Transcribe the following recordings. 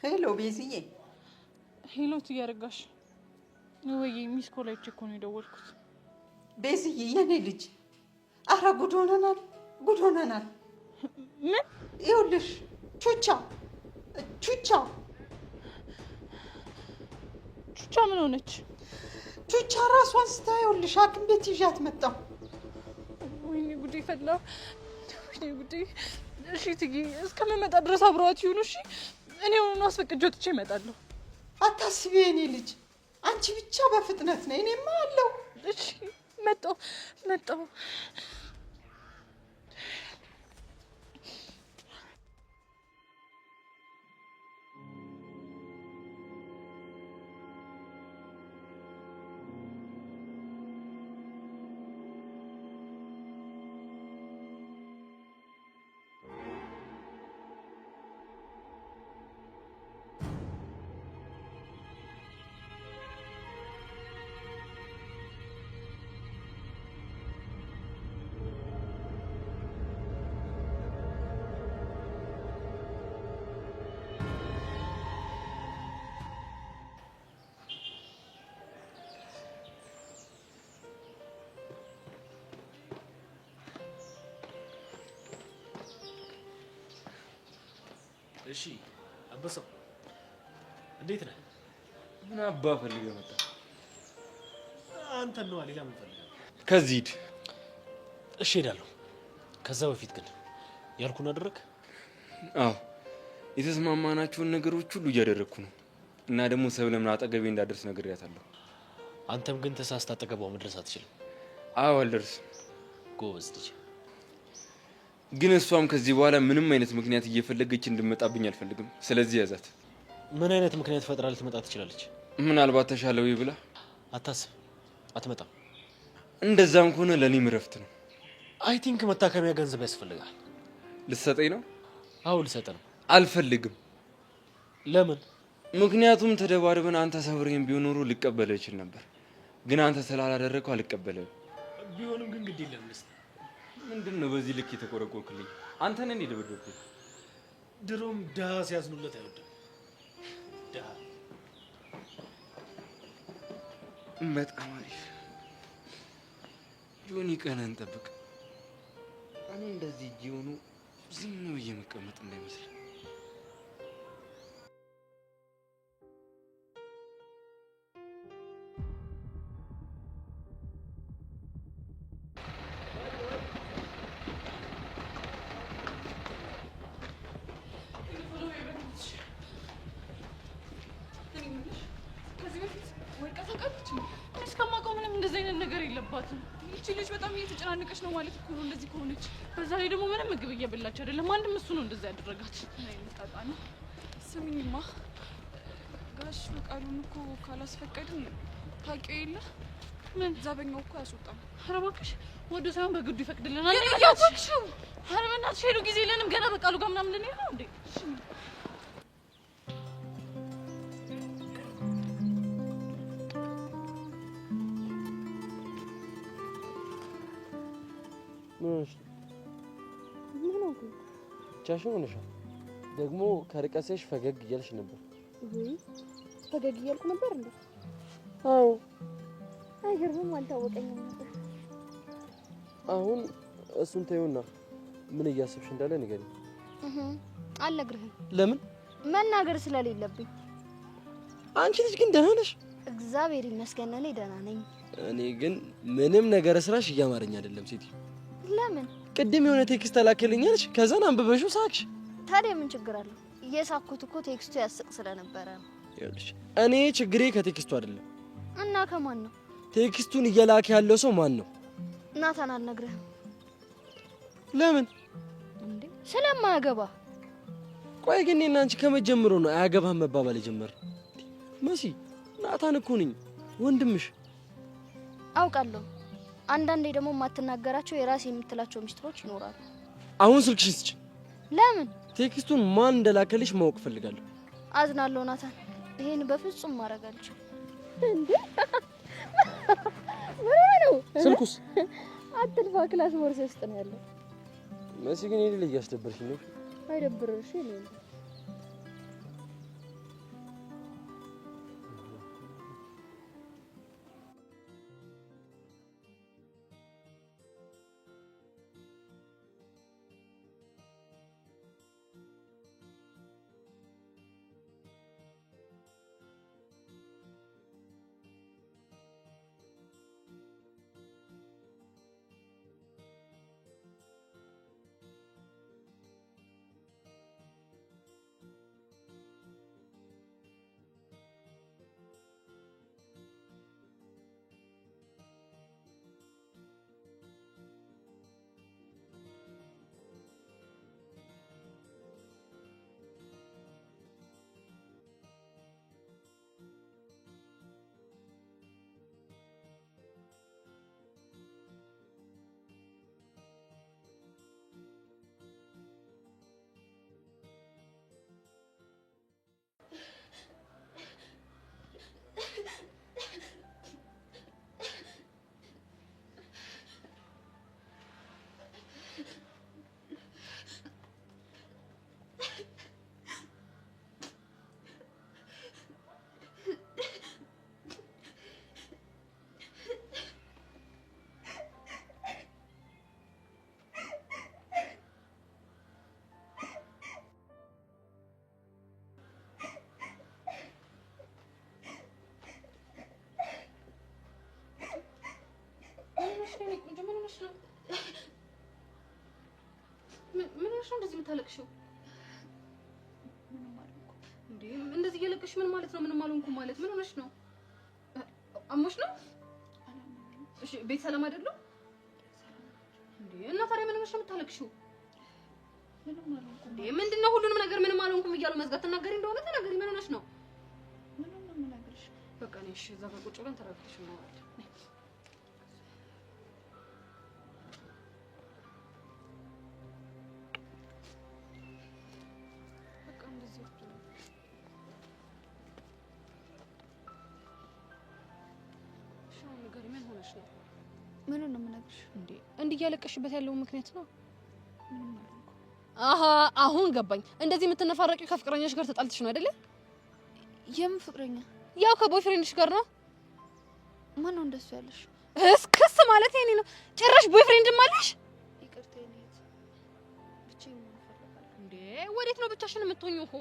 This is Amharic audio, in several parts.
ሄሎ ቤዝዬ። ሄሎ ትያረጋሽ ወይ? ሚስ ኮላይቼ እኮ ነው የደወልኩት። ቤዝዬ የኔ ልጅ፣ አረ ጉድ ሆነናል፣ ጉድ ሆነናል። ምን? ይኸውልሽ ቹቻ ምን ሆነች? ቹቻ ራሷን ስታ ይኸውልሽ ሐኪም ቤት ይዣት መጣሁ። ወይኔ ጉዴ ፈላ፣ ወይኔ ጉዴ። እሺ ትጊ እስከምመጣ ድረስ አብረዋት ይሁኑ። እሺ እኔ ሆኖ አስፈቅጄው ትቼ እመጣለሁ። አታስቢ የኔ ልጅ፣ አንቺ ብቻ በፍጥነት ነይ፣ እኔማ አለሁ። እሺ መጣሁ። እሺ አንበሳው እንዴት ነህ? ምን አባ ፈልገህ መጣ? አንተ ነው ሌላ ምን ፈልገህ? ከዚህ ሂድ። እሺ ሄዳለሁ። ከዛ በፊት ግን ያልኩን አደረክ? አዎ የተስማማናቸውን ነገሮች ሁሉ እያደረግኩ ነው። እና ደግሞ ሰብለምን አጠገቤ እንዳደርስ ነግሬያታለሁ። አንተም ግን ተሳስታ አጠገቧ መድረስ አትችልም። አዎ አልደርስም። ጎበዝ ልጅ። ግን እሷም ከዚህ በኋላ ምንም አይነት ምክንያት እየፈለገች እንድመጣብኝ አልፈልግም። ስለዚህ ያዛት። ምን አይነት ምክንያት ፈጥራ ልትመጣ ትችላለች? ምናልባት ተሻለው ብላ። አታስብ፣ አትመጣም። እንደዛም ከሆነ ለኔም እረፍት ነው። አይ ቲንክ መታከሚያ ገንዘብ ያስፈልጋል። ልትሰጠኝ ነው? አዎ ልሰጥ ነው። አልፈልግም። ለምን? ምክንያቱም ተደባድበን አንተ ሰብሬን ቢሆን ኖሮ ልቀበለው ይችል ነበር። ግን አንተ ስላላደረከው አልቀበለው። ቢሆንም ግን ግድ የለም። ምንድነው በዚህ ልክ የተቆረቆርክልኝ? አንተ ነህ የደበደብኩኝ። ድሮም ድሃ ሲያዝኑለት አይወድም። ድሃ በጣም አሪፍ። ጆኒ ቀነን ጠብቅ። እኔ እንደዚህ እጅ ሆኖ ዝም ብዬ መቀመጥ እንዳይመስል። ይቺ ልጅ በጣም እየተጨናነቀች ነው ማለት እኮ ነው እንደዚህ ከሆነች። በዛ ላይ ደግሞ ምንም ምግብ እየበላች አይደለም። አንድም እሱ ነው እንደዛ ያደረጋት። ናይ መጣጣና ስሚኝማ፣ ጋሽ ፈቃዱን እኮ ካላስፈቀድን ታውቂው የለ ምን ዛበኛው እኮ ያስወጣል። ኧረ እባክሽ ወዶ ሳይሆን በግዱ ይፈቅድልናል። ያያውቅሽው። ኧረ በእናትሽ ሄዱ ጊዜ የለንም ገና በቃሉ ጋር ምናምን ልንሄድ ነው እንዴ? ምን ነው ቻሽን ሆነሻል። ደግሞ ከርቀትሽ ፈገግ እያልሽ ነበር። ፈገግ እያልኩ ነበር እንዴ? አዎ። አይገርምም፣ አልታወቀኝም ነበር። አሁን እሱን ተይውና ምን እያሰብሽ እንዳለ ንገሪኝ። አልነግርህም። ለምን? መናገር ስለሌለብኝ። አንቺ ልጅ ግን ደህና ነሽ? እግዚአብሔር ይመስገን እኔ ደህና ነኝ። እኔ ግን ምንም ነገር ስራሽ እያማረኝ አይደለም ሴት። ለምን? ቅድም የሆነ ቴክስት ተላከልኛልሽ፣ ከዛን አንብበሽው ሳቅሽ። ታዲያ ምን ችግር አለው? እየሳኩት እኮ ቴክስቱ ያስቅ ስለነበረ ነው። ይኸውልሽ እኔ ችግሬ ከቴክስቱ አይደለም። እና ከማን ነው? ቴክስቱን እየላከ ያለው ሰው ማን ነው? ናታን። አልነግርህም። ለምን? እንዴ ስለማያገባ። ቆይ ግን እኔና አንቺ ከመጀመሩ ነው አያገባህም መባባል የጀመርነው? መሲ ናታን እኮ ነኝ ወንድምሽ። አውቃለሁ። አንዳንዴ ደግሞ የማትናገራቸው የራስ የምትላቸው ሚስጥሮች ይኖራሉ። አሁን ስልክሽን ስጪኝ። ለምን? ቴክስቱን ማን እንደላከልሽ ማወቅ ፈልጋለሁ። አዝናለሁ ናታን፣ ይሄን በፍጹም ማድረግ አልችልም። እንዴ ምን ነው? ስልኩስ? አትልፋ፣ ክላስ ቦርሳ ውስጥ ነው ያለው። መሲ ግን ይሄን እያስደበርሽኝ ነው። አይደብርሽ? ሆነሽ ነው? ምን ሆነሽ ነው እንደዚህ የምታለቅሽው? ምንም አልሆንኩም። እንዴ እንደዚህ እየለቀሽ ምን ማለት ነው? ምንም አልሆንኩም ማለት ምን ሆነሽ ነው? አሞሽ ነው? እሺ ቤት ሰላም አይደለም እንዴ? እና ታዲያ ምን ሆነሽ ነው የምታለቅሽው? ምንም አልሆንኩም። እንዴ ምንድነው ሁሉንም ነገር ምንም አልሆንኩም እያሉ መዝጋት? ተናገሪ እንደሆነ ተናገሪ። ምን ሆነሽ ነው? ምንም ነው የምነግርሽ። በቃ ነሽ እዛ ጋር ቁጭ ብለን ተረጋግተሽ ነው ማለት በቃ እንደዚህ ወጥቶ ሻው ነገር ምን ሆነሽ ነው? ምን ነው የምነግርሽ? እንዴ እንዲህ እያለቀሽበት ያለው ምክንያት ነው? ምንም አልሆንኩም። አሃ አሁን ገባኝ። እንደዚህ የምትነፋረቂው ከፍቅረኛሽ ጋር ተጣልተሽ ነው አይደለ? የምን ፍቅረኛ? ያው ከቦይፍሬንድሽ ጋር ነው። ማን ነው እንደሱ ያለሽ? እስክስ ማለት የኔ ነው። ጭራሽ ቦይፍሬንድም አለሽ? ይቅርታ የኔት ብቻዬን መሆን እፈልጋለሁ። እንዴ ወዴት ነው ብቻሽን የምትሆኚው? ሆ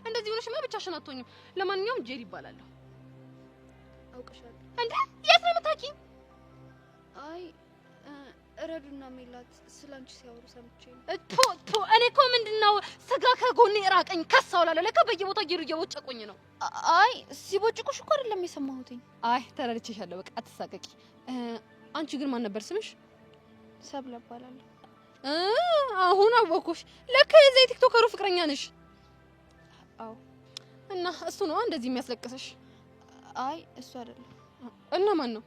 እንደዚህ ሆነሽማ ብቻሽን አትሆኚም። ለማንኛውም ጄሪ ይባላለሁ። አውቅሻለሁ። እንዴ የት ነው የምታውቂኝ? አይ ረዱና ሜላት ስላንቺ ሲያወሩ ሰምቼ ነው። እኔ እኮ ምንድነው ስጋ ከጎኔ ራቀኝ ከሳውላለሁ። ለካ በየቦታው ጄሪ እየቦጨቁኝ ነው። አይ ሲቦጭቁሽ እኮ አይደለም የሰማሁትኝ። አይ ተረድቼሻለሁ። በቃ አትሳቀቂ። አንቺ ግን ማን ነበር ስምሽ? ሰብለ እባላለሁ። አሁን አወኩሽ። ለካ የዛ የቲክቶከሩ ፍቅረኛ ነሽ። አዎ። እና እሱ ነው እንደዚህ የሚያስለቅስሽ? አይ እሱ አይደለም። እና ማን ነው?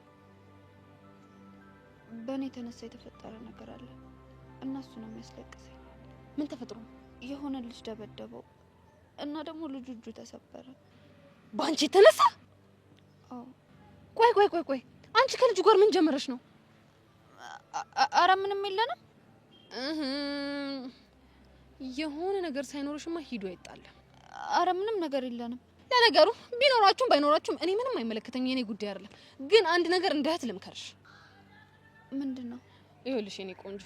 በእኔ የተነሳ የተፈጠረ ነገር አለ እና እሱ ነው የሚያስለቅሰኝ። ምን ተፈጥሮ? የሆነ ልጅ ደበደበው እና ደግሞ ልጁ እጁ ተሰበረ። ባንቺ የተነሳ? አዎ። ቆይ አንቺ ከልጁ ጋር ምን ጀመረሽ ነው? አረ ምንም የለንም። የሆነ ነገር ሳይኖርሽማ ሂዱ አይጣለም። አረ ምንም ነገር የለንም። ለነገሩ ቢኖራችሁም ባይኖራችሁም እኔ ምንም አይመለከተኝ። የኔ ጉዳይ አይደለም። ግን አንድ ነገር እንዳያት ልምከርሽ። ምንድነው? ይኸውልሽ የኔ ቆንጆ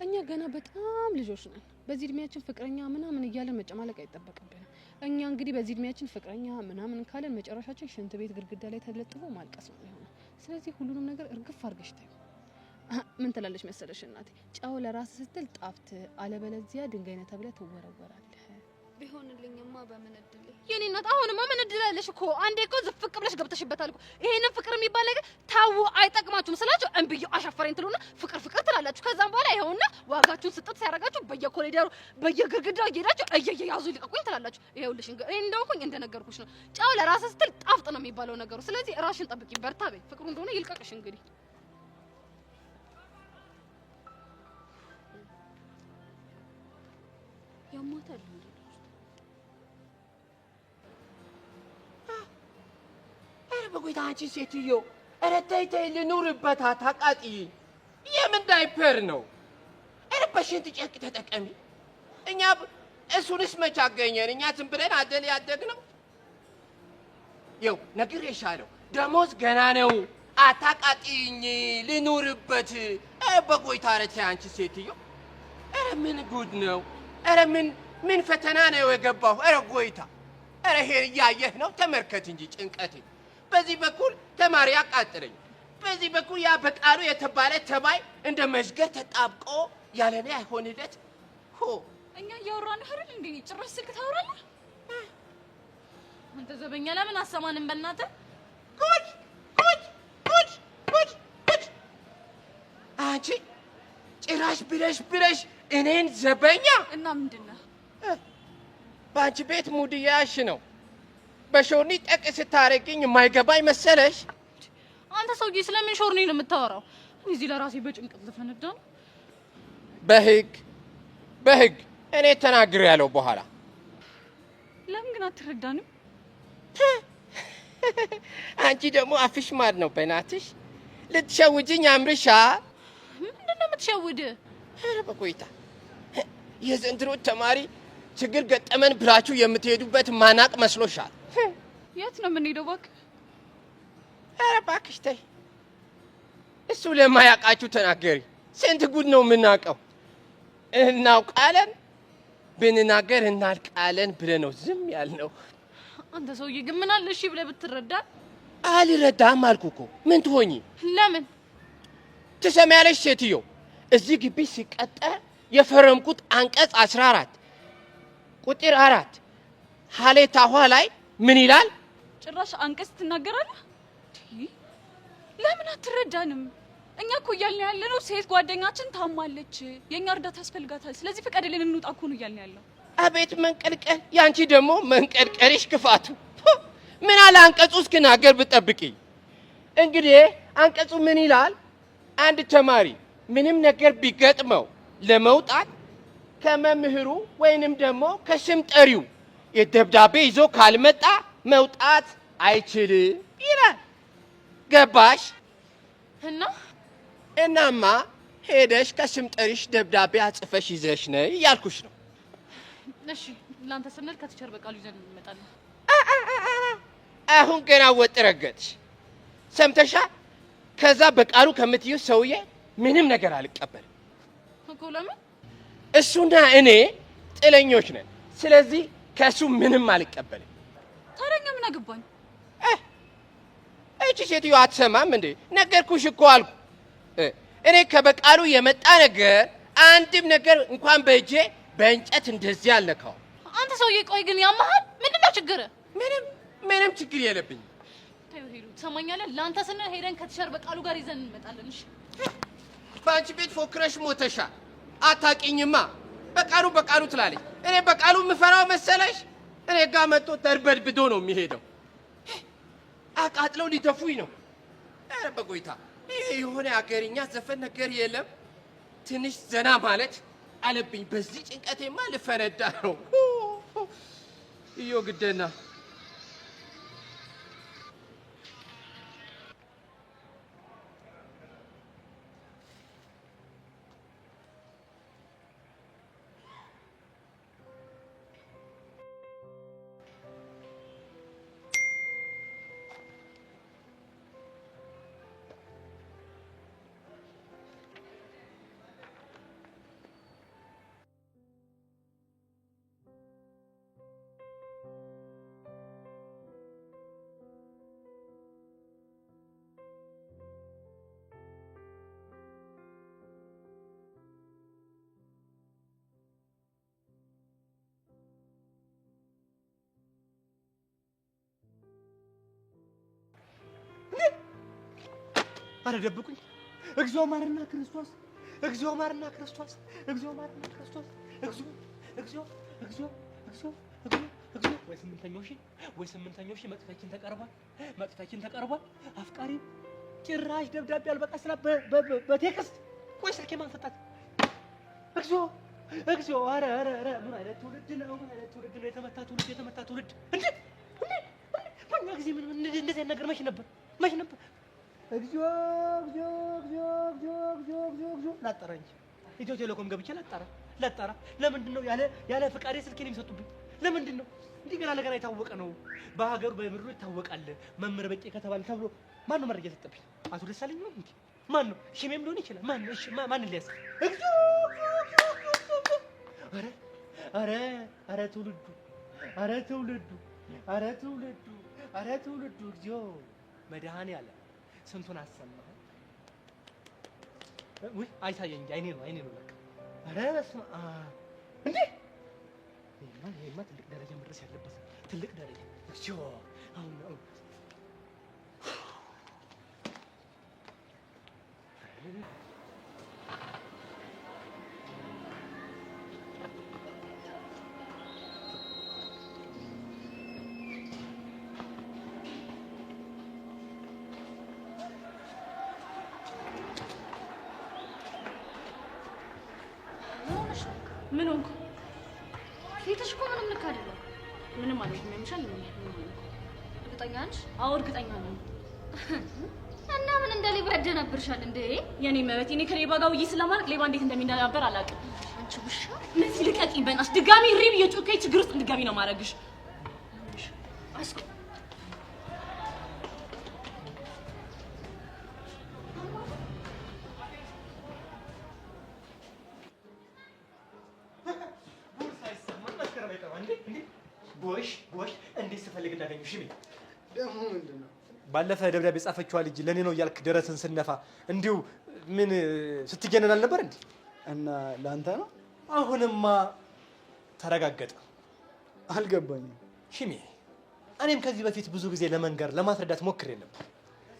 እኛ ገና በጣም ልጆች ነን። በዚህ እድሜያችን ፍቅረኛ ምናምን እያለን መጨማለቅ አይጠበቅብንም። እኛ እንግዲህ በዚህ እድሜያችን ፍቅረኛ ምናምን ካለን መጨረሻችን ሽንት ቤት ግድግዳ ላይ ተለጥፎ ማልቀስ ነው የሚሆነው። ስለዚህ ሁሉንም ነገር እርግፍ አድርገሽ ታዩ። ምን ትላለች መሰለሽ እናቴ፣ ጨው ለራስ ስትል ጣፍት፣ አለበለዚያ ድንጋይ ነህ ተብለህ ትወረወራለህ። ቢሆንልኝማ በምን እድል የኔ እናት። አሁንማ ምን እድል አለሽ እኮ። አንዴ እኮ ዝፍቅ ብለሽ ገብተሽበታል እኮ። ይሄንን ፍቅር የሚባል ነገር ታው አይጠቅማችሁም ስላችሁ እንብየው አሻፈረኝ ትሉና ፍቅር ትላላችሁ። ከዛም በኋላ ይኸውና ዋጋችሁን ስጥት ሲያረጋችሁ በየኮሪደሩ በየግርግዳው እየሄዳችሁ እየያዙ ይልቀቁኝ ትላላችሁ። ይኸውልሽ እኔ እንደውኩኝ እንደነገርኩሽ ነው። ጨው ለራስ ስትል ጣፍጥ ነው የሚባለው ነገሩ። ስለዚህ ራስሽን ጠብቂ፣ በርታ በይ። ፍቅሩ እንደሆነ ይልቀቅሽ እንግዲህ። ያማታል እንዴ? በቆይታ አንቺ ሴትዮ፣ ኧረ ተይ ተይ፣ ልኑርበት አታቃጥዪ። የምን ዳይፐር ነው? ኧረ በሽንት ጨርቅ ተጠቀሚ። እኛ እሱንስ መች አገኘን? እኛ ዝም ብለን አደል ያደግነው። ይኸው ነግሬሻለሁ፣ ደሞዝ ገና ነው። አታቃጥይኝ፣ ልኑርበት። ኧረ በቆይታ ኧረ ተይ አንቺ ሴትዮ። ኧረ ምን ጉድ ነው? ኧረ ምን ፈተና ነው የገባሁ? ኧረ ጎይታ፣ ኧረ ይሄን እያየህ ነው? ተመልከት እንጂ ጭንቀቴ። በዚህ በኩል ተማሪ ያቃጥለኝ፣ በዚህ በኩል ያ በቃሉ የተባለ ተባይ እንደ መሽገር ተጣብቆ ያለኔ አይሆንለት። ሆ እኛ እያወራን አይደል እንዴ? ጭራሽ ስልክ ታወራለህ አንተ ዘበኛ። ለምን አሰማንም? በእናትህ ጉድ! አንቺ ጭራሽ ብለሽ እኔን ዘበኛ። እና ምንድነው? በአንቺ ቤት ሙድ ያሽ ነው። በሾርኒ ጠቅ ስታረግኝ የማይገባኝ መሰለሽ? አንተ ሰውዬ ስለምን ሾርኒ ነው የምታወራው? እኔ እዚህ ለራሴ በጭንቀት ልፈነዳ ነው። በህግ እኔ ተናግሬያለሁ። በኋላ ለምን ግን አትረዳንም? አንቺ ደግሞ አፍሽ ማድ ነው። በእናትሽ ልትሸውጅኝ አምርሻ። ምንድነው የምትሸውድ? ኧረ በቆይታ የዘንድሮ ተማሪ ችግር ገጠመን ብላችሁ የምትሄዱበት ማናቅ መስሎሻል? የት ነው የምንሄደው? እባክህ ኧረ እባክሽ ተይ። እሱ ለማያውቃችሁ ተናገሪ። ስንት ጉድ ነው የምናውቀው። እናውቃለን፣ ብንናገር እናልቃለን ብለህ ነው ዝም ያልነው። አንተ ሰውዬ ግን ምን አለ እሺ ብለህ ብትረዳ? አልረዳም አልኩ እኮ። ምን ትሆኚ? ለምን ትሰሚያለሽ ሴትዮ? እዚህ ግቢ ሲቀጠር የፈረምኩት አንቀጽ 14 ቁጥር 4 ሀሌታ ኋ ላይ ምን ይላል? ጭራሽ አንቀጽ ትናገራለህ? ለምን አትረዳንም? እኛ እኮ እያልን ያለነው ሴት ጓደኛችን ታማለች፣ የኛ እርዳታ ያስፈልጋታል። ስለዚህ ፍቀድልን እንውጣ እኮ ነው እያልን ያለው። አቤት መንቀልቀል! ያንቺ ደግሞ መንቀልቀልሽ ክፋቱ። ምን አለ አንቀጹ እስክናገር ብጠብቂ። እንግዲህ አንቀጹ ምን ይላል? አንድ ተማሪ ምንም ነገር ቢገጥመው ለመውጣት ከመምህሩ ወይንም ደግሞ ከስም ጠሪው የደብዳቤ ይዞ ካልመጣ መውጣት አይችልም ይላል። ገባሽ? እናማ ሄደሽ ከስም ጠሪሽ ደብዳቤ አጽፈሽ ይዘሽ ነይ እያልኩሽ ነው። እሺ ላንተ ስንል ከቲቸር በቃሉ ይዘን እንመጣለን። አሁን ገና ወጥ ረገጥሽ። ሰምተሻል? ከዛ በቃሉ ከምትዩ ሰውዬ ምንም ነገር አልቀበልም እኮ። ለምን? እሱና እኔ ጥለኞች ነን። ስለዚህ ከሱ ምንም አልቀበልም። ታዲያ ምን አገባኝ? እቺ ሴትዮ አትሰማም እንዴ? ነገርኩሽ እኮ አልኩ። እኔ ከበቃሉ የመጣ ነገር አንድም ነገር እንኳን በእጄ በእንጨት እንደዚህ አልነካው። አንተ ሰውዬ ቆይ ግን ያማሃል? ምንድነው ችግር? ምንም ችግር የለብኝም። ተይው ሄዱ፣ ትሰማኛለህ? ላንተ ስንል ሄደን ከቲቸር በቃሉ ጋር ይዘን እንመጣለን። እሺ በአንቺ ቤት ፎክረሽ ሞተሻል። አታውቂኝማ። በቃሉ ትላለች። እኔ በቃሉ የምፈራው መሰለሽ? እኔ ጋር መጥቶ ተርበድብዶ ነው የሚሄደው። አቃጥለው ሊደፉኝ ነው። ኧረ በጎይታ ይሄ የሆነ አገርኛ ዘፈን ነገር የለም? ትንሽ ዘና ማለት አለብኝ። በዚህ ጭንቀቴማ ልፈነዳ ነው። እዮ ግደና አረ ደብቁኝ! እግዚኦ ማርና ክርስቶስ! እግዚኦ ማርና ክርስቶስ! እግዚኦ ማርና ክርስቶስ! እግዚኦ እግዚኦ እግዚኦ እግዚኦ እግዚኦ! ወይ ስምንተኛው ሺህ መቅታችን ተቀርቧል። አፍቃሪ ጭራሽ ደብዳቤ አልበቃ ስላ በቴክስት ወይ ስልኬ ማን ሰጣት? እግዚኦ እግዚኦ! አረ ምን አይነት ትውልድ ነው? የተመታ ትውልድ! እንዴ በእኛ ጊዜ ምን እንደዚህ ነገር መች ነበር? እግዚኦ ላጣራ እንጂ ኢትዮ ቴሌኮም ገብቼ ላጣራ። ለምንድን ነው ያለ ፈቃዴ ስልኬን የሚሰጡብኝ? ለምንድን ነው? እንዲህ ገና ለገና የታወቀ ነው። በሀገሩ በምድሩ ይታወቃል። መምህር በቄ ከተባለ ተብሎ ማን ነው መረጃ የሰጠብኝ? አቶ ደሳለኝ ነው እንዴ? ማን ነው? ሽሜም ሊሆን ይችላል። ማን ነው? እሺ ማን ሊያስ? እግዚኦ! አረ ትውልዱ እግዚኦ! መድኃኔዓለም ስንቱን አሰማህ። ወይ አይታየኝ እንጂ አይኔ ነው በቃ። አረ በስመ አብ! እንዴ ይሄማ ትልቅ ደረጃ መድረስ ያለበት ትልቅ ደረጃ። እግዚኦ! አሁን ምን ሆንኩ? ፊትሽ እኮ ምንም ልክ አይደለም። ምንም ማለት ነው የሚሻል ነው። እርግጠኛ ነሽ? አዎ እርግጠኛ ነኝ። እና ምን እንደ ሌባ ያደናብርሻል እንዴ? የኔ መበት እኔ ከሌባ ጋር ውዬ ስለማለት ሌባ እንዴት እንደሚደናበር አላውቅም። አንቺ ውሻ! ምን ሲልቀቂኝ በእናትሽ ድጋሚ ሪብ የጮከኝ ችግር ውስጥ እንድትገቢ ነው ማረግሽ። አስቆ ጎሽ እንዴት ስፈልግ እንዳገኘሽ ምን ደግሞ ምንድነው? ባለፈ ደብዳቤ ጻፈችዋ ልጅ ለኔ ነው እያልክ ደረትን ስነፋ እንዲሁ ምን ስትጀነን አልነበር እንዴ? እና ላንተ ነው? አሁንማ ተረጋገጠ። አልገባኝም። ሽሜ እኔም ከዚህ በፊት ብዙ ጊዜ ለመንገር ለማስረዳት ሞክሬ ነበር።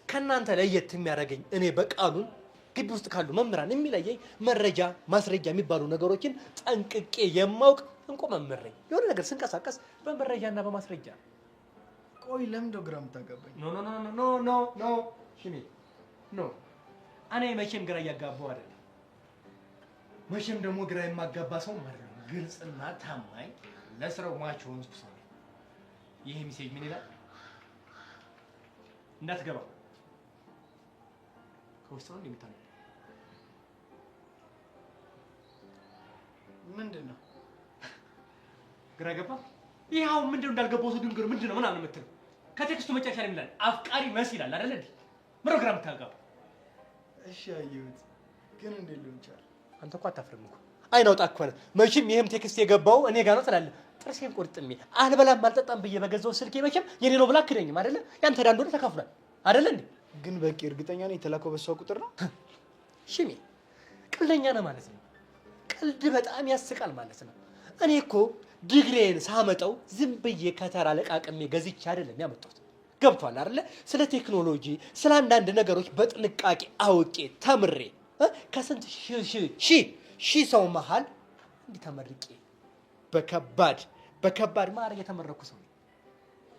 ከናንተ ለየት የሚያደርገኝ እኔ በቃሉን ግቢ ውስጥ ካሉ መምህራን የሚለየኝ መረጃ ማስረጃ የሚባሉ ነገሮችን ጠንቅቄ የማውቅ እንቁ መምህር ነኝ። የሆነ ነገር ስንቀሳቀስ በመረጃና በማስረጃ። ቆይ ለምን ነው ግራ የምታጋባኝ? ኖ ኖ ኖ ኖ ኖ ኖ ሽሜ ኖ እኔ መቼም ግራ እያጋባው አይደለም። መቼም ደግሞ ግራ የማጋባ ሰው ማለት ነው ግልጽና ታማኝ ለስራው ማች ሆንኩ ሰው። ይሄ ሚሴጅ ምን ይላል? እንዳትገባ ከውስጥ ነው እንደምታነው። ምንድነው? ግራ ገባ? ይሄው ምንድነው እንዳልገባው ሰው ድንገር ምንድነው ምናምን የምትለው? ከቴክስቱ መጨረሻ ላይ ይላል አፍቃሪ መስ ይላል አይደል እንዴ? ምነው ግራ የምታጋባ? እሺ አየሁት፣ ግን እንዴት ሊሆን ይችላል? አንተ እኮ አታፍርም እኮ። አይናውጣ እኮ ነው። መቼም ይሄም ቴክስት የገባው እኔ ጋር ነው ትላለህ። ጥርሴን ቆርጥሜ አልበላም አልጠጣም ብዬ በገዛው ስልኬ መቼም የኔ ነው ብላ አክደኝም አይደለ? ያንተ ዳንዶ ተካፍሏል አይደለ እንዴ? ግን በቂ እርግጠኛ ነኝ የተላከው በሷ ቁጥር ነው? ሽሜ ቀልደኛ ነህ ማለት ነው። ቀልድ በጣም ያስቃል ማለት ነው። እኔ እኮ ዲግሪዬን ሳመጣው ዝም ብዬ ከተራ ለቃቅሜ ገዝቼ አይደለም ያመጣሁት። ገብቷል አይደለ? ስለ ቴክኖሎጂ ስለ አንዳንድ ነገሮች በጥንቃቄ አውቄ ተምሬ ከስንት ሺህ ሰው መሃል እንዲህ ተመርቄ በከባድ ማዕረግ የተመረኩ ሰው ነኝ።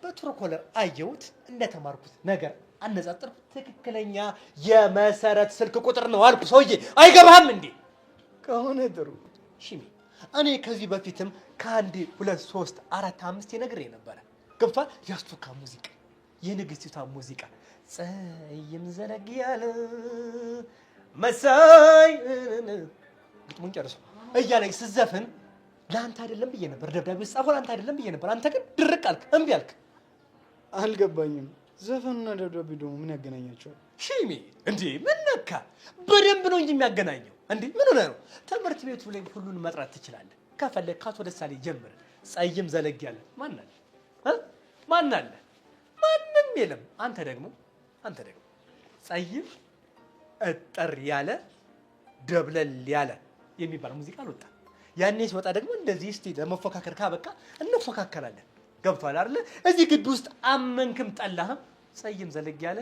በትሩኮለር አየሁት እንደተማርኩት ነገር አነጻጽር ትክክለኛ የመሰረት ስልክ ቁጥር ነው አልኩ። ሰውዬ አይገባህም እንዴ? ከሆነ ጥሩ። ሽሜ እኔ ከዚህ በፊትም ከአንድ 2 3 4 5 ነግሬ ነበረ። ገብቷል? ያስቱካ ሙዚቃ የንግስቲቷ ሙዚቃ ጸይም ዘለግ ያለ መሳይ ግጥሙን ጨርሶ እያለኝ ስዘፍን ለአንተ አይደለም ብዬ ነበር። ደብዳቤ ጻፈው ለአንተ አይደለም ብዬ ነበር። አንተ ግን ድርቅ አልክ፣ እምቢ አልክ። አልገባኝም። ዘፈኑና ደብዳቤ ደግሞ ምን ያገናኛቸዋል? ሽሜ እንዴ ምን ነካ? በደንብ ነው እንጂ የሚያገናኘው። እንዴ ምን ሆነ ነው? ትምህርት ቤቱ ላይ ሁሉን መጥራት ትችላለህ። ከፈለክ ከአቶ ደሳሌ ጀምር። ጸይም ዘለግ ያለ ማን አለ? ማን አለ? ማንም የለም። አንተ ደግሞ ጸይም እጠር ያለ ደብለል ያለ የሚባል ሙዚቃ አልወጣ። ያኔ ሲወጣ ደግሞ እንደዚህ እስቲ ለመፎካከር ካበቃ እንፎካከራለን። ገብቷል አይደል? እዚህ ግቢ ውስጥ አመንክም ጠላህም ጸይም ዘለግ ያለ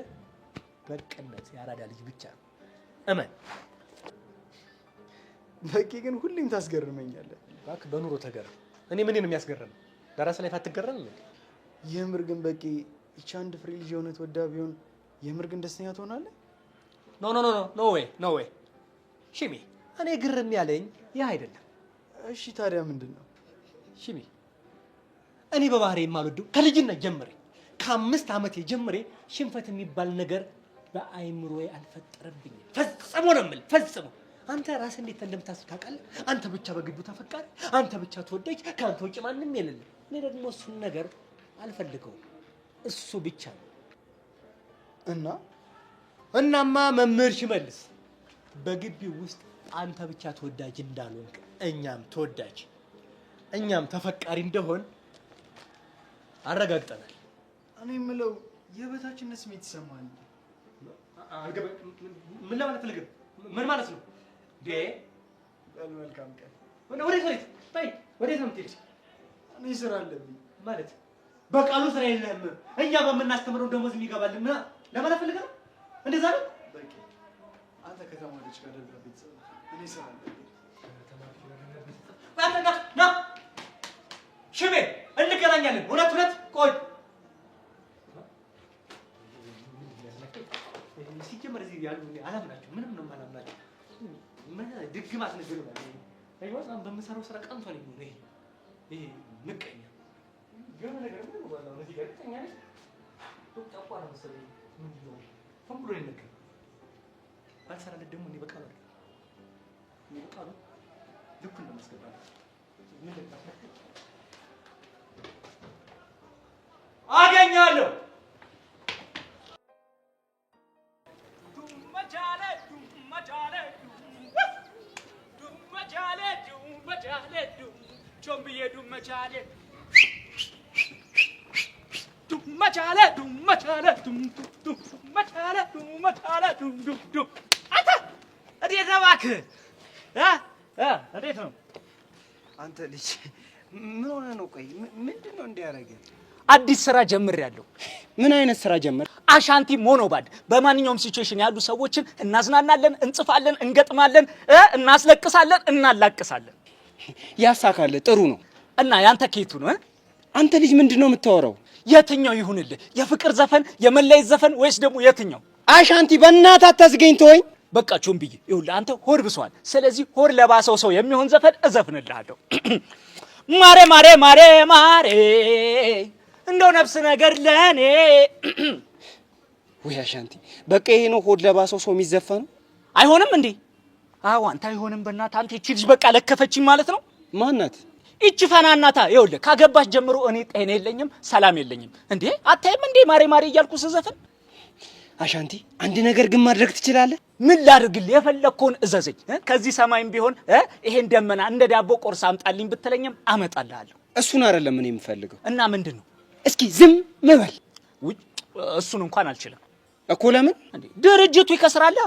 በቅነት ያራዳ ልጅ ብቻ ነው። እመን። በቂ ግን ሁሌም ታስገርመኛለህ። እባክህ በኑሮ ተገረም። እኔ ምን ነው የሚያስገርም? ለራስህ ላይ አትገረም እንዴ? የምር ግን በቂ እቺ አንድ ፍሬ ልጅ የሆነት ወዳ ቢሆን የምር ግን ደስተኛ ትሆናለህ? ኖ ዌይ ሽሜ፣ እኔ ግርም ያለኝ ያ አይደለም። እሺ ታዲያ ምንድን ነው? ሽሜ እኔ በባህሪ የማልወደው ከልጅነት ጀምሬ ከ5 ዓመቴ ጀምሬ ሽንፈት የሚባል ነገር በአይምሮዬ አልፈጠረብኝም። ፈጽሞ ነው የምልህ፣ ፈጽሞ። አንተ ራስህ እንዴት እንደምታስብ ታውቃለህ? አንተ ብቻ በግዱ ተፈቃሪ፣ አንተ ብቻ ተወዳጅ፣ ከአንተ ውጭ ማንም የለም። እኔ ደግሞ እሱን ነገር አልፈልገውም። እሱ ብቻ ነው። እናማ መምህር ሽመልስ በግቢው ውስጥ አንተ ብቻ ተወዳጅ እንዳልሆንክ እኛም ተወዳጅ እኛም ተፈቃሪ እንደሆን አረጋግጠናል። እኔ የምለው የበታችነት ስሜት ይሰማል። ምን ለማለት ፈልገህ? ምን ማለት ነው? መልካም ቀን። ወዴት ነው የምትሄድ? እኔ ስራ አለብኝ። ማለት በቃሉ ስራ የለህም። እኛ በምናስተምረው ደሞዝ የሚገባልን ምን ለማለት ፈልገህ ነው? እንደዛ ነው። በቂ አንተ ከተማሪዎች ጋር ደብዳቤ ጽፍ። እኔ ስራ አለብኝ። ና ሽሜ እንገናኛለን። እውነት ቆይ ሲጀመር እዚህ ያሉ አላምናቸው፣ ምንም ነው የማላምናቸው። ምን ድግማት ነገር ነው አይወጣም። በምሰራው ስራ ቀንቷል። ይሄ ምቀኛ የሆነ ነገር ምን ነው ባለው እዚህ ጋር ተኛ ነኝ ተጣጣ ነው መሰለኝ። ምንድን ነው ፈም ብሎ ይነገር ባልሰራለት ደግሞ እኔ በቃ ነው ልኩ እንደማስገባ አገኛለሁ። እባክህ እንዴት ነው አንተ ልጅ? ምን ሆነ ነው? ቆይ ምንድነው እንዲያረገ? አዲስ ስራ ጀምሬያለሁ። ምን አይነት ስራ ጀመር? አሻንቲ ሞኖባድ። በማንኛውም ሲቹዌሽን ያሉ ሰዎችን እናዝናናለን፣ እንጽፋለን፣ እንገጥማለን፣ እናስለቅሳለን፣ እናላቅሳለን። ያሳካለ ጥሩ ነው። እና ያንተ ከየቱ ነው? አንተ ልጅ ምንድነው የምታወራው? የትኛው ይሁንልህ? የፍቅር ዘፈን፣ የመለየት ዘፈን ወይስ ደግሞ የትኛው? አሻንቲ በእናትህ አታስገኝ ተወኝ። በቃ ቾምብዬ ይኸውልህ አንተ ሆድ ብሷል። ስለዚህ ሆድ ለባሰው ሰው የሚሆን ዘፈን እዘፍንልሃለሁ። ማሬ ማሬ ማሬ ማሬ እንደው ነፍስ ነገር ለኔ። ወይ አሻንቲ በቃ ይሄ ነው ሆድ ለባሰው ሰው የሚዘፈነው? አይሆንም እንዴ? አዎ አንተ አይሆንም። በእናትህ አንተ እቺ ልጅ በቃ ለከፈችኝ ማለት ነው። ማናት? እቺ ፈናናታ። ይኸውልህ ካገባሽ ጀምሮ እኔ ጤና የለኝም፣ ሰላም የለኝም። እንዴ አታይም እንዴ ማሬ ማሬ እያልኩ ስዘፍን? አሻንቲ አንድ ነገር ግን ማድረግ ትችላለህ። ምን ላድርግልህ? የፈለግከውን እዘዘኝ። ከዚህ ሰማይም ቢሆን ይሄን ደመና እንደ ዳቦ ቆርሳ አምጣልኝ ብትለኝም አመጣልሃለሁ። እሱን አይደለም እኔ የምፈልገው። እና ምንድን ነው? እስኪ ዝም በል። እሱን እንኳን አልችልም እኮ። ለምን? እንዴ ድርጅቱ ይከስራል።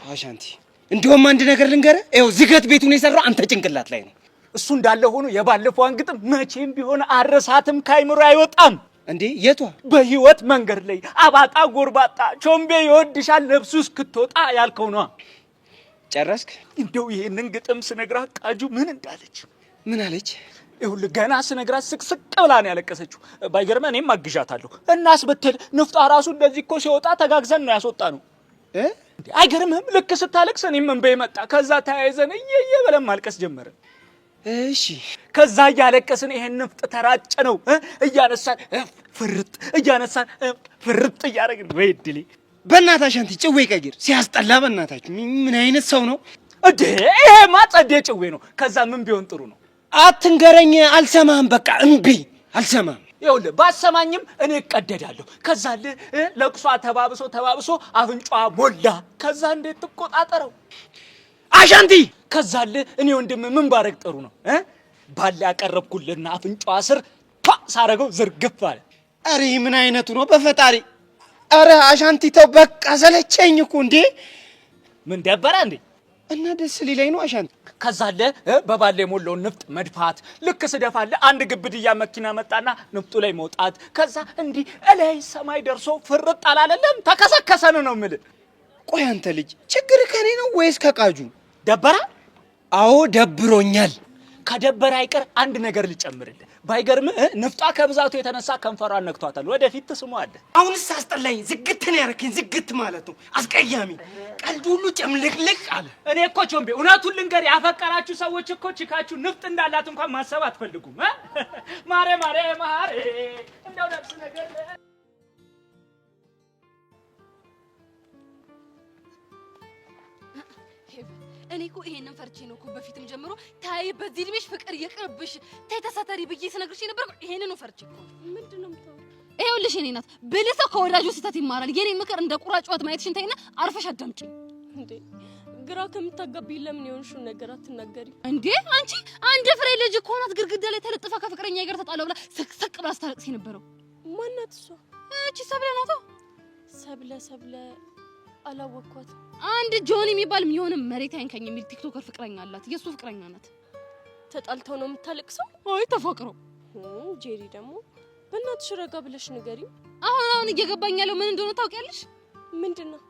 አሻንቲ እንደውም አንድ ነገር ልንገርህ። ይኸው ዝገት ቤቱን የሰራው አንተ ጭንቅላት ላይ ነው። እሱ እንዳለ ሆኖ የባለፈውን ግጥም መቼም ቢሆን አረሳትም፣ ካይምሮ አይወጣም። እንዴ የቷ? በህይወት መንገድ ላይ አባጣ ጎርባጣ ቾምቤ ይወድሻል ነፍሱ እስክትወጣ ያልከው ነው። ጨረስክ? እንደው ይሄንን ግጥም ስነግራት ቃጁ ምን እንዳለች? ምን አለች? ይኸውልህ ገና ስነግራት ስቅስቅ ብላ ነው ያለቀሰችው። ባይገርምህ እኔም አግዣታለሁ። እናስ ብትል ንፍጧ ራሱ እንደዚህ እኮ ሲወጣ ተጋግዘን ነው ያስወጣ ነው። አይገርምህም? ልክ ስታለቅስ እኔም እንበይ መጣ። ከዛ ተያይዘን እየየ ብለን ማልቀስ ጀመርን። እሺ ከዛ እያለቀስን ይሄን ንፍጥ ተራጨ ነው እያነሳን ፍርጥ እያነሳን ፍርጥ እያደረግን ወይ ድሊ። በእናትህ አሻንቲ ጭዌ ቀይር። ሲያስጠላ በእናታችሁ። ምን አይነት ሰው ነው እንዴ? ይሄማ ጸዴ ጭዌ ነው። ከዛ ምን ቢሆን ጥሩ ነው? አትንገረኝ። አልሰማህም። በቃ እምቢ፣ አልሰማህም። ይኸውልህ ባሰማኝም እኔ እቀደዳለሁ። ከዛ ለቅሷ ተባብሶ አፍንጫዋ ሞላ። ከዛ እንዴት ትቆጣጠረው አሻንቲ? ከዛ እኔ ወንድም ምን ባረግ ጥሩ ነው? ባለ ያቀረብኩልና አፍንጫዋ ስር ሳረገው ዝርግፍ አለ። አሬ ምን አይነቱ ነው በፈጣሪ! አረ አሻንቲ ተው በቃ ሰለቸኝ እኮ። እንዴ ምን ደበረ እንዴ? እና ደስ ሊለኝ ነው አሻንቲ። ከዛ በባለ የሞላውን ንፍጥ መድፋት። ልክ ስደፋለ አንድ ግብድያ መኪና መጣና ንፍጡ ላይ መውጣት። ከዛ እንዲህ እላይ ሰማይ ደርሶ ፍርጥ አላለለም? ተከሰከሰን ነው የምልህ። ቆይ አንተ ልጅ ችግር ከኔ ነው ወይስ ከቃጁ? ደበራ? አዎ ደብሮኛል። ከደበረ አይቀር አንድ ነገር ልጨምርልህ። ባይገርምህ ንፍጧ ከብዛቱ የተነሳ ከንፈሯን ነክቷታል። ወደፊት ትስሟዋለህ። አሁንስ አስጠላኝ። ዝግት ነው ያደረከኝ። ዝግት ማለት ነው አስቀያሚ። ቀልድ ሁሉ ጨምልቅልቅ አለ። እኔ እኮ ቾምቤ እውነቱን ልንገር፣ ያፈቀራችሁ ሰዎች እኮ ቺካችሁ ንፍጥ እንዳላት እንኳን ማሰብ አትፈልጉም። ማሬ ማሬ ማሬ እንደው ነፍስ ነገር እኔ እኮ ይሄንን ፈርቼ ነው እኮ በፊትም ጀምሮ ታይ በዚህ ልብሽ ፍቅር ይቅርብሽ ታይ ተሳተሪ ብዬ ስነግርሽ ነበር። ይሄንን ፈርቼ እኮ ምንድነው የምታወሪው? ይኸውልሽ የኔ ናት ብልህ ሰው ከወዳጁ ስህተት ይማራል። የኔን ምክር እንደ ቁራጭዋት ማየትሽን ተይና አርፈሽ አዳምጪኝ። እንዴ ግራ ከምታጋቢ ለምን የሆንሽውን ነገር አትናገሪ እንዴ? አንቺ አንድ ፍሬ ልጅ እኮ ናት ግድግዳ ላይ ተለጥፋ ከፍቅረኛ ጋር ተጣለው ብላ ስቅስቅ ብላ ስታለቅስ የነበረው። ማናት እሷ? እቺ ሰብለ ናት። ሰብለ አላወቅኳት። አንድ ጆኒ የሚባል የሆነ መሬት አይንከኝ የሚል ቲክቶከር ፍቅረኛ አላት። የሱ ፍቅረኛ ናት። ተጣልተው ነው የምታለቅሰው? አይ ተፋቅረው። ጄሪ ደግሞ በእናትሽ ረጋ ብለሽ ንገሪ። አሁን እየገባኝ ያለው ምን እንደሆነ ታውቂያለሽ? ምንድነው?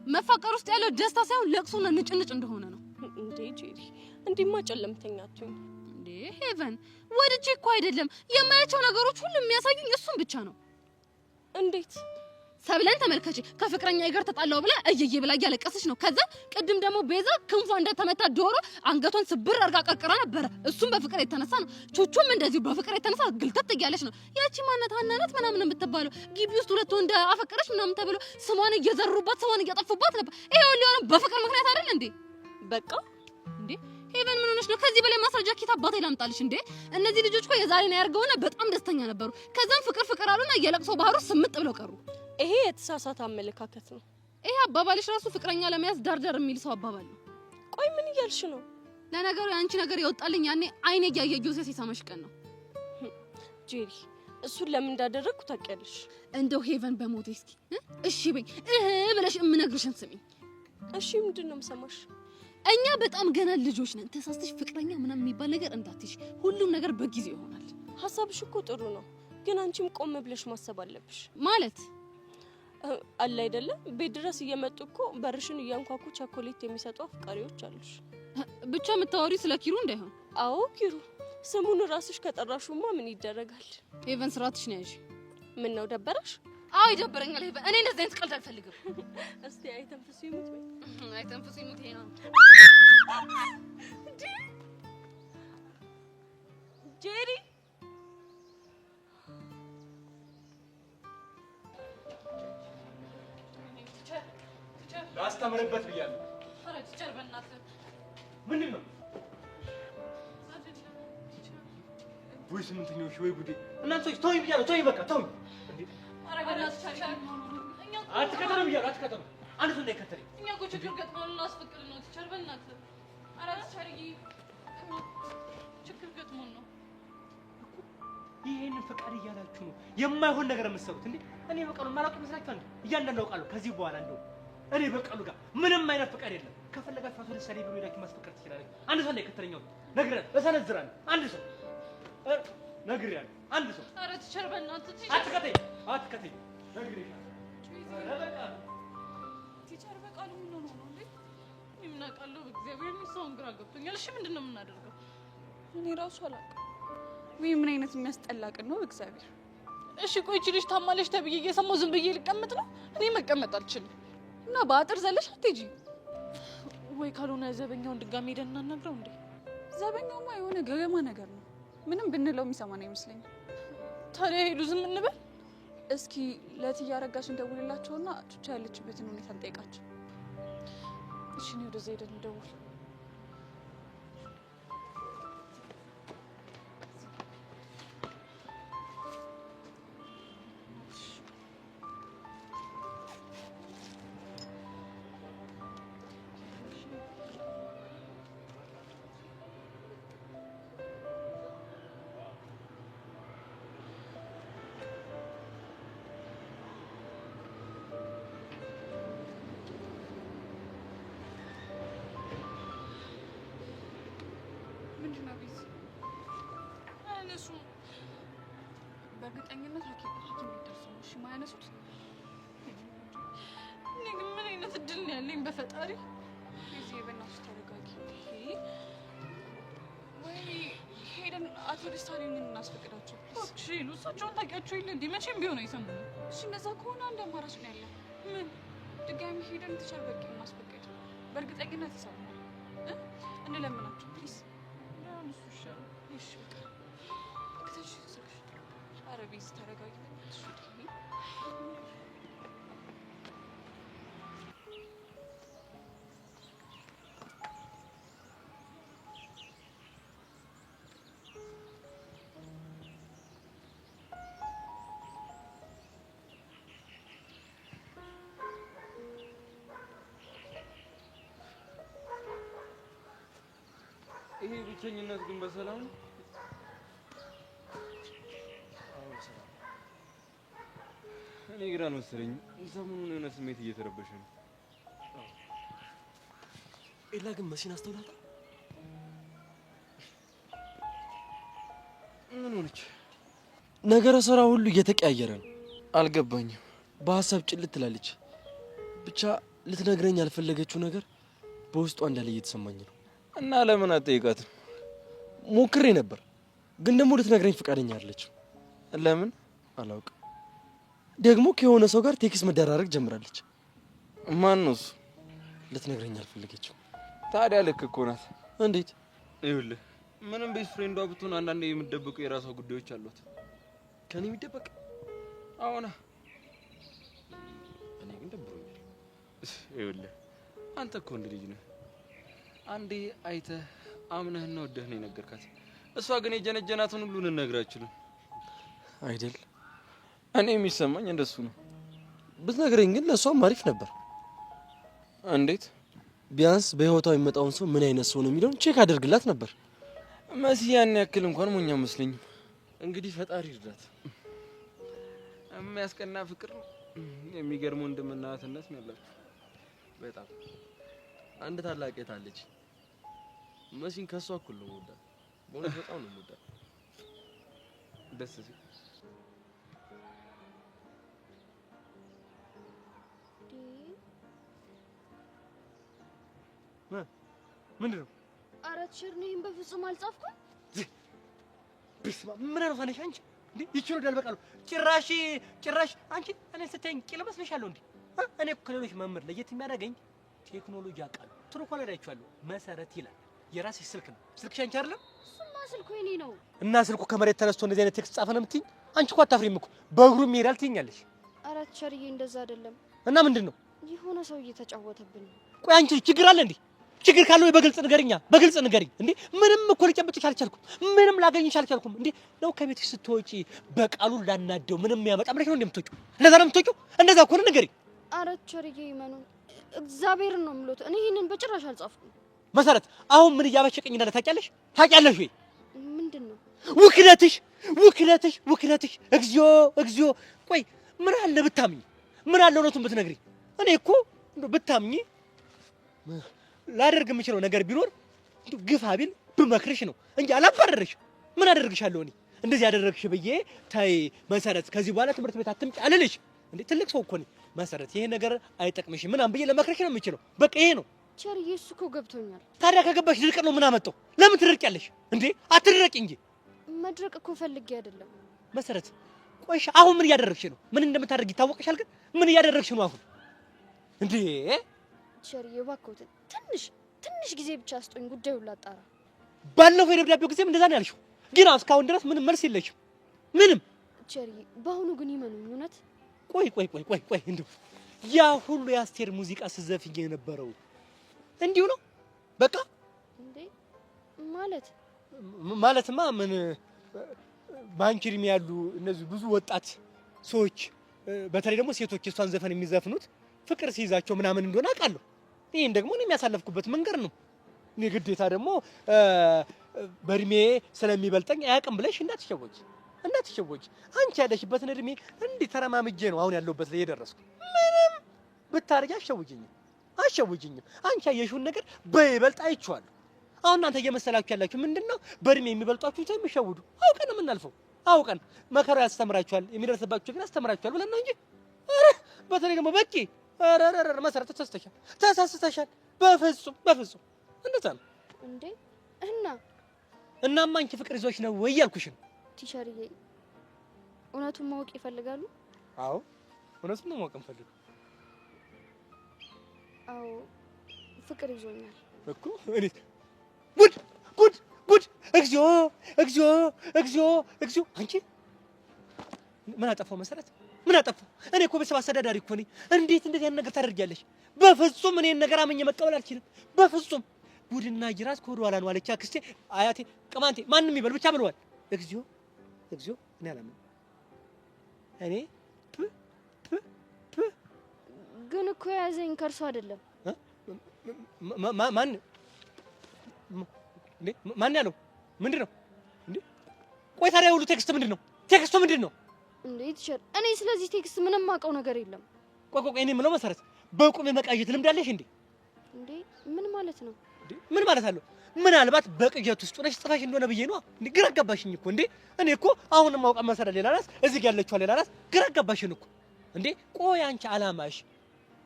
መፋቀር ውስጥ ያለው ደስታ ሳይሆን ለቅሶና ንጭንጭ እንደሆነ ነው። እንዴ ጄሪ እንዲማ ጨለምተኛ አትሁኝ እንዴ። ሄቨን ወድጄ እኮ አይደለም የማያቸው ነገሮች ሁሉ የሚያሳዩኝ እሱን ብቻ ነው። እንዴት? ሰብለን ተመልከቺ። ከፍቅረኛ ጋር ተጣላው ብላ እየየ ብላ እያለቀሰች ነው። ከዛ ቅድም ደግሞ ቤዛ ክንፏ እንደተመታ ዶሮ አንገቷን ስብር አርጋ ቀርቅራ ነበረ። እሱም በፍቅር የተነሳ ነው። ቹቹም እንደዚሁ በፍቅር የተነሳ ግልተት እያለች ነው። ያቺ ማናት ሀናናት ምናምን የምትባለው ግቢ ውስጥ ሁለት ወንድ አፈቀረች ምናምን ተብሎ ስሟን እየዘሩባት ስሟን እያጠፉባት ነበር። ይሄው ሊሆን በፍቅር ምክንያት አይደል እንዴ? በቃ እንዴ ሄቨን ምን ሆነሽ ነው? ከዚህ በላይ ማስረጃ ኬት አባቴ ላምጣልሽ እንዴ? እነዚህ ልጆች እኮ የዛሬን ያርገውና በጣም ደስተኛ ነበሩ። ከዛም ፍቅር አሉና የለቅሶ ባህሩ ስምጥ ብለው ቀሩ። ይሄ የተሳሳተ አመለካከት ነው። ይሄ አባባልሽ ራሱ ፍቅረኛ ለመያዝ ዳርዳር የሚል ሰው አባባል ነው። ቆይ ምን እያልሽ ነው? ለነገሩ ያንቺ ነገር የወጣልኝ ያኔ አይኔ እያየ ጆሴ ሲሰማሽ ቀን ነው። ጄሪ እሱን ለምን እንዳደረግኩ ታውቂያለሽ? እንደው ሄቨን በሞቴ እስኪ እሺ በይ ብለሽ የምነግርሽን ስሚኝ። እሺ ምንድን ነው የምሰማሽ? እኛ በጣም ገና ልጆች ነን። ተሳስተሽ ፍቅረኛ ምናምን የሚባል ነገር እንዳትይሽ። ሁሉም ነገር በጊዜው ይሆናል። ሀሳብሽ እኮ ጥሩ ነው፣ ግን አንቺም ቆም ብለሽ ማሰብ አለብሽ። ማለት አለ አይደለም ቤት ድረስ እየመጡ እኮ በርሽን እያንኳኩ ቸኮሌት የሚሰጡ አፍቃሪዎች አሉሽ። ብቻ የምታወሪ ስለ ኪሩ እንዳይሆን። አዎ ኪሩ፣ ስሙን ራስሽ ከጠራሹማ ምን ይደረጋል። ሄቨን ስርዓትሽ ነው ያዥ። ምን ነው ደበረሽ? አዎ ይደበረኛል ሄቨን። እኔ እንደዚህ አይነት ቀልድ አልፈልግም። እስቲ አይተንፍሱ ይሙት ወይ አይተንፍሱ ይሙት። ይሄ ነው ጄሪ። ላስተምርበት ብያለሁ። ኧረ ቲቸር በእናትህ ምንድን ነው? ወይ ስምንተኛው ወይ ጉዴ! እናንተ ሰዎች ተውኝ ብያለሁ። ተውኝ በቃ ተውኝ። ኧረ በእናትህ ቲቸር አትከተሉ ብያለሁ። አትከተሉ። አንድ ሰው እንዳይከተለኝ። እኛ እኮ ችግር ገጥሞን ላስፈቅድ ነው ቲቸር በእናትህ። ኧረ ቲቸርዬ ችግር ገጥሞን ነው። ይሄንን ፈቃድ እያላችሁ ነው የማይሆን ነገር የምትሰሩት እንዴ? እኔ በቃሉ ማላውቅ መስላችሁ አንዴ እያንዳንዱ አውቃለሁ። ከዚህ በኋላ እንደው እኔ በቃሉ ጋር ምንም አይነት ፈቃድ የለም። ከፈለጋችሁ አቶ ለሰሪ ብሎ ላኪ ማስፈቀድ ትችላለች። አንድ ሰው እንዳይከተለኝ ነግረን እሰነዝራለሁ። አንድ ሰው ነግሬያለሁ። አንድ ሰው ኧረ ቲቸር በእናትህ ቲቸር አትከተኝ፣ አትከተኝ ነግሬሻለሁ። ቲቸር በቃሉ ምን ሆኖ ነው እንዴ? እኔ ምን አውቃለሁ? እግዚአብሔር ሰውን ግራ ገብቶኛል። እሺ ምንድን ነው የምናደርገው? እኔ ራሱ አላውቅም። ወይ ምን አይነት የሚያስጠላ ቀን ነው እግዚአብሔር። እሺ ቆይ እቺ ልጅ ታማለች ተብዬ እየሰማሁ ዝም ብዬ ልቀመጥ ነው? እኔ መቀመጥ አልችልም። እና በአጥር ዘለሽ አትሄጂ ወይ? ካልሆነ ዘበኛውን ድጋሜ ሄደን እናናግረው እንዴ? ዘበኛውማ የሆነ ገገማ ነገር ነው። ምንም ብንለው የሚሰማን አይመስለኝም። ታዲያ ሄዱ ዝም እንበል? እስኪ ለእትዬ አረጋሽ እንደውልላቸውና ቹቻ ያለችበትን ሁኔታ እንጠይቃቸው። እሺ እኔ ወደዛ ሄደን እንደውል። በእርግጠኝነት ሐኪም ቤት ደርሰው ነው እሺ የማያነሱት። እኔ ግን ምን አይነት እድል ነው ያለኝ በፈጣሪ። እዚህ በእናትሽ ተረጋጊ። ወይ ሄደን አቶ ደስታኔን እናስፈቅዳቸው ፕሊዝ። እሺ ይሉ እሳቸውን ታውቂያቸው የለ እንዴ? መቼም ቢሆን አይሰሙም። እሺ እንደዛ ከሆነ አንድ አማራጭ ነው ያለው። ምን? ድጋሚ ሄደን ተቻል በቂ እናስፈቅድ። በእርግጠኝነት ይሰሙናል። እንለምናቸው ፕሊዝ። እሱ ይሻላል። እሺ በቃ ከተሽ ተሰክሽ አረቢስ ተረጋጊ። እሺ ይሄ ብቸኝነት ግን በሰላም ነው? እኔ ግን አልመሰለኝም። ሰሞኑን የሆነ ስሜት እየተረበሸ ነው። ኤላ ግን መሲን አስተውላታ? ምን ሆነች? ነገረ ስራ ሁሉ እየተቀያየረ ነው። አልገባኝም። በሀሳብ ጭልት ትላለች። ብቻ ልትነግረኝ ያልፈለገችው ነገር በውስጧ እንዳለ እየተሰማኝ ነው። እና ለምን አትጠይቃትም? ሞክሬ ነበር፣ ግን ደግሞ ልትነግረኝ ፈቃደኛ አይደለችም። ለምን? አላውቅም። ደግሞ ከሆነ ሰው ጋር ቴክስት መደራረግ ጀምራለች። ማን ነው እሱ? ልትነግረኝ አልፈለገችም። ታዲያ ልክ እኮ ናት። እንዴት? ይኸውልህ ምንም ቤስት ፍሬንዷ ብትሆን አንዳንዴ የምትደብቀው የራሷ ጉዳዮች አሏት። ከኔ የሚደበቅ? አዎና። እኔ ግን ደብሮኛል። ይኸውልህ አንተ እኮ እንደ ልጅ ነህ። አንዴ አይተህ አምነህና ወደህ ነው የነገርካት። እሷ ግን የጀነጀናትን ሁሉ ልነግርህ አልችልም። አይደል? እኔ የሚሰማኝ እንደሱ ነው። ብትነግረኝ ግን ለእሷም አሪፍ ነበር። እንዴት? ቢያንስ በህይወቷ የሚመጣውን ሰው ምን አይነት ሰው ነው የሚለውን ቼክ አደርግላት ነበር። መሲ ያን ያክል እንኳን ሞኝ መስለኝም። እንግዲህ ፈጣሪ ይርዳት። የሚያስቀና ፍቅር ነው። የሚገርም ወንድምና እህትነት ነው ያላችሁ። በጣም አንድ ታላቅ እህት አለች። መሲን ከሷ እኩል ነው የምወዳት። በእውነት በጣም ነው የምወዳት። ደስ ሲል ምንድን ነው? ኧረ ቲቸር ይሄን በፍጹም አልጻፍኩም። ብስማ ምን ነው ፈነሽ አንቺ እንዴ? ይችላል ዳልበቃሉ ጭራሽ አንቺ እኔ ስትይኝ ቂል መስለሻለሁ እንዴ? እኔ እኮ ከሌሎች መምህር ለየት የሚያደርገኝ ቴክኖሎጂ አውቃለሁ። ትሩኮላ ዳይቻለሁ መሰረት ይላል። የራስሽ ስልክ ነው። ስልክሽ አንቺ አይደለም? እሱማ ስልኩ የኔ ነው። እና ስልኩ ከመሬት ተነስቶ እንደዚህ አይነት ቴክስት ጻፈ ነው የምትይኝ? አንቺ እኮ አታፍሪም እኮ በእግሩም ይሄዳል ትይኛለሽ። ኧረ ቲቸርዬ እንደዛ አይደለም። እና ምንድን ነው? የሆነ ሰው እየተጫወተብን ነው። ቆይ አንቺ ችግር አለ እንዴ? ችግር ካለው በግልጽ ንገሪኛ፣ በግልጽ ንገሪኝ እንዴ። ምንም እኮ ልጨብጥሽ አልቻልኩም፣ ምንም ላገኝሽ አልቻልኩም እንዴ። ነው ከቤትሽ ስትወጪ በቃሉ ላናደው ምንም ያመጣ ምንሽ ነው እንደምትወጪው? እንደዛ ነው የምትወጪው? እንደዛ እኮ ነው ንገሪኝ። ኧረ ቲቸርዬ ይመኑ፣ እግዚአብሔርን ነው የምሎት። እኔ ይሄንን በጭራሽ አልጻፍኩም። መሰረት አሁን ምን እያበሸቀኝ እንዳለ ታውቂያለሽ? ታውቂያለሽ ወይ? ምንድን ነው ውክለትሽ? እግዚኦ። ቆይ ምን አለ ብታምኝ፣ ምን አለ እውነቱን ብትነግሪኝ። እኔ እኮ ብታምኝ ላደርግ የምችለው ነገር ቢኖር ግፋ ቢል ብመክርሽ ነው እንጂ አላባረርሽ። ምን አደርግሻለሁ እኔ? እንደዚህ ያደረግሽ ብዬ ታይ መሰረት፣ ከዚህ በኋላ ትምህርት ቤት አትምጪ አልልሽ እንዴ። ትልቅ ሰው እኮ ነኝ መሰረት። ይሄ ነገር አይጠቅምሽም ምናምን ብዬ ለመክርሽ ነው የምችለው። በቃ ይሄ ነው። ቸርዬ እሱ እኮ ገብቶኛል። ታዲያ ከገባሽ ድርቅ ነው ምን አመጣው? ለምን ትርቂያለሽ እንዴ? አትድረቂ እንጂ። መድረቅ እኮ ፈልጌ አይደለም መሰረት። ቆይሽ አሁን ምን እያደረግሽ ነው? ምን እንደምታደርጊ ይታወቅሻል። ግን ምን እያደረግሽ ነው አሁን እንዴ? ቸርዬ እባክዎትን ትንሽ ጊዜ ብቻ ስጡኝ፣ ጉዳዩን ላጣራ። ባለፈው የደብዳቤው ጊዜም እንደዛ ነው ያልሽው፣ ግን እስካሁን ድረስ ምንም መልስ የለሽም። ምንም ቸርዬ፣ በአሁኑ ግን ይመኑኝ እውነት። ቆይ እንደው ያ ሁሉ የአስቴር ሙዚቃ ስዘፍኝ የነበረው እንዲሁ ነው በቃ እንዴ? ማለትማ ምን ባንቺ እድሜ ያሉ እነዚህ ብዙ ወጣት ሰዎች በተለይ ደግሞ ሴቶች የሷን ዘፈን የሚዘፍኑት ፍቅር ሲይዛቸው ምናምን እንደሆነ አውቃለሁ። ይሄን ደግሞ እኔ የሚያሳለፍኩበት መንገድ ነው። እኔ ግዴታ ደግሞ በእድሜ ስለሚበልጠኝ አያውቅም ብለሽ እንዳትሸወጂ። አንቺ ያለሽበትን እድሜ እንዲህ ተረማምጄ ነው አሁን ያለሁበት ላይ የደረስኩ። ምንም ብታረጊ አሸውጅኝም። አንቺ ያየሽውን ነገር በይበልጥ አይቼዋለሁ። አሁን እናንተ እየመሰላችሁ ያላችሁ ምንድነው? በእድሜ የሚበልጧችሁ ሰው የሚሸውዱ አውቀን የምናልፈው አውቀን መከራ ያስተምራችኋል፣ የሚደርስባችሁ ግን ያስተምራችኋል ብለን ነው እንጂ በተለይ ደግሞ በቂ መሰረት ተሳስተሻል። በፍጹም እንደዛ ነው እንዴ? እናማ አንቺ ፍቅር ይዞሽ ነው ወይ ያልኩሽ ነው። ቲቸርዬ እውነቱን ማወቅ ይፈልጋሉ? አዎ እውነቱን ነው ማወቅ እንፈልግ። አዎ ፍቅር ይዞኛል እኮ እኔ ጉድ! እግዚኦ! አንቺ ምን አጠፋው መሰረት? ምን አጠፋው? እኔ እኮ ቤተሰብ አስተዳዳሪ እኮ ነኝ። እንዴት እንደዚህ አይነት ነገር ታደርጊያለሽ? በፍጹም እኔን ነገር አመኘ መቀበል አልችልም። በፍጹም ጉድና ጅራት ከወደ ኋላ ነው አለች አክስቴ፣ አያቴ፣ ቅማንቴ ማንም ይበል ብቻ ብለዋል። እግዚኦ! እኔ አላምንም። እኔ ግን እኮ የያዘኝ ከእርሱ አይደለም። ማን ያለው? ምንድን ነው እንዴ? ቆይ ታዲያ ሁሉ ቴክስቱ ምንድን ነው እንዴ? ቲቸር እኔ ስለዚህ ቴክስት ምንም ማውቀው ነገር የለም። ቆይ እኔ የምለው መሰረት በቁም የመቃዠት ልምድ አለሽ እንዴ? እንዴ ምን ማለት ነው? ምን ማለት አለው? ምናልባት በቅዠት ውስጥ ነሽ ጽፋሽ እንደሆነ ብዬ ነው እንዴ? ግራ አጋባሽኝ እኮ እንዴ። እኔ እኮ አሁንም ማውቃ መሰረት ሌላ ናት፣ እዚህ ጋር ያለችው ሌላ ናት። ግራ አጋባሽን እኮ እንዴ። ቆይ አንቺ አላማሽ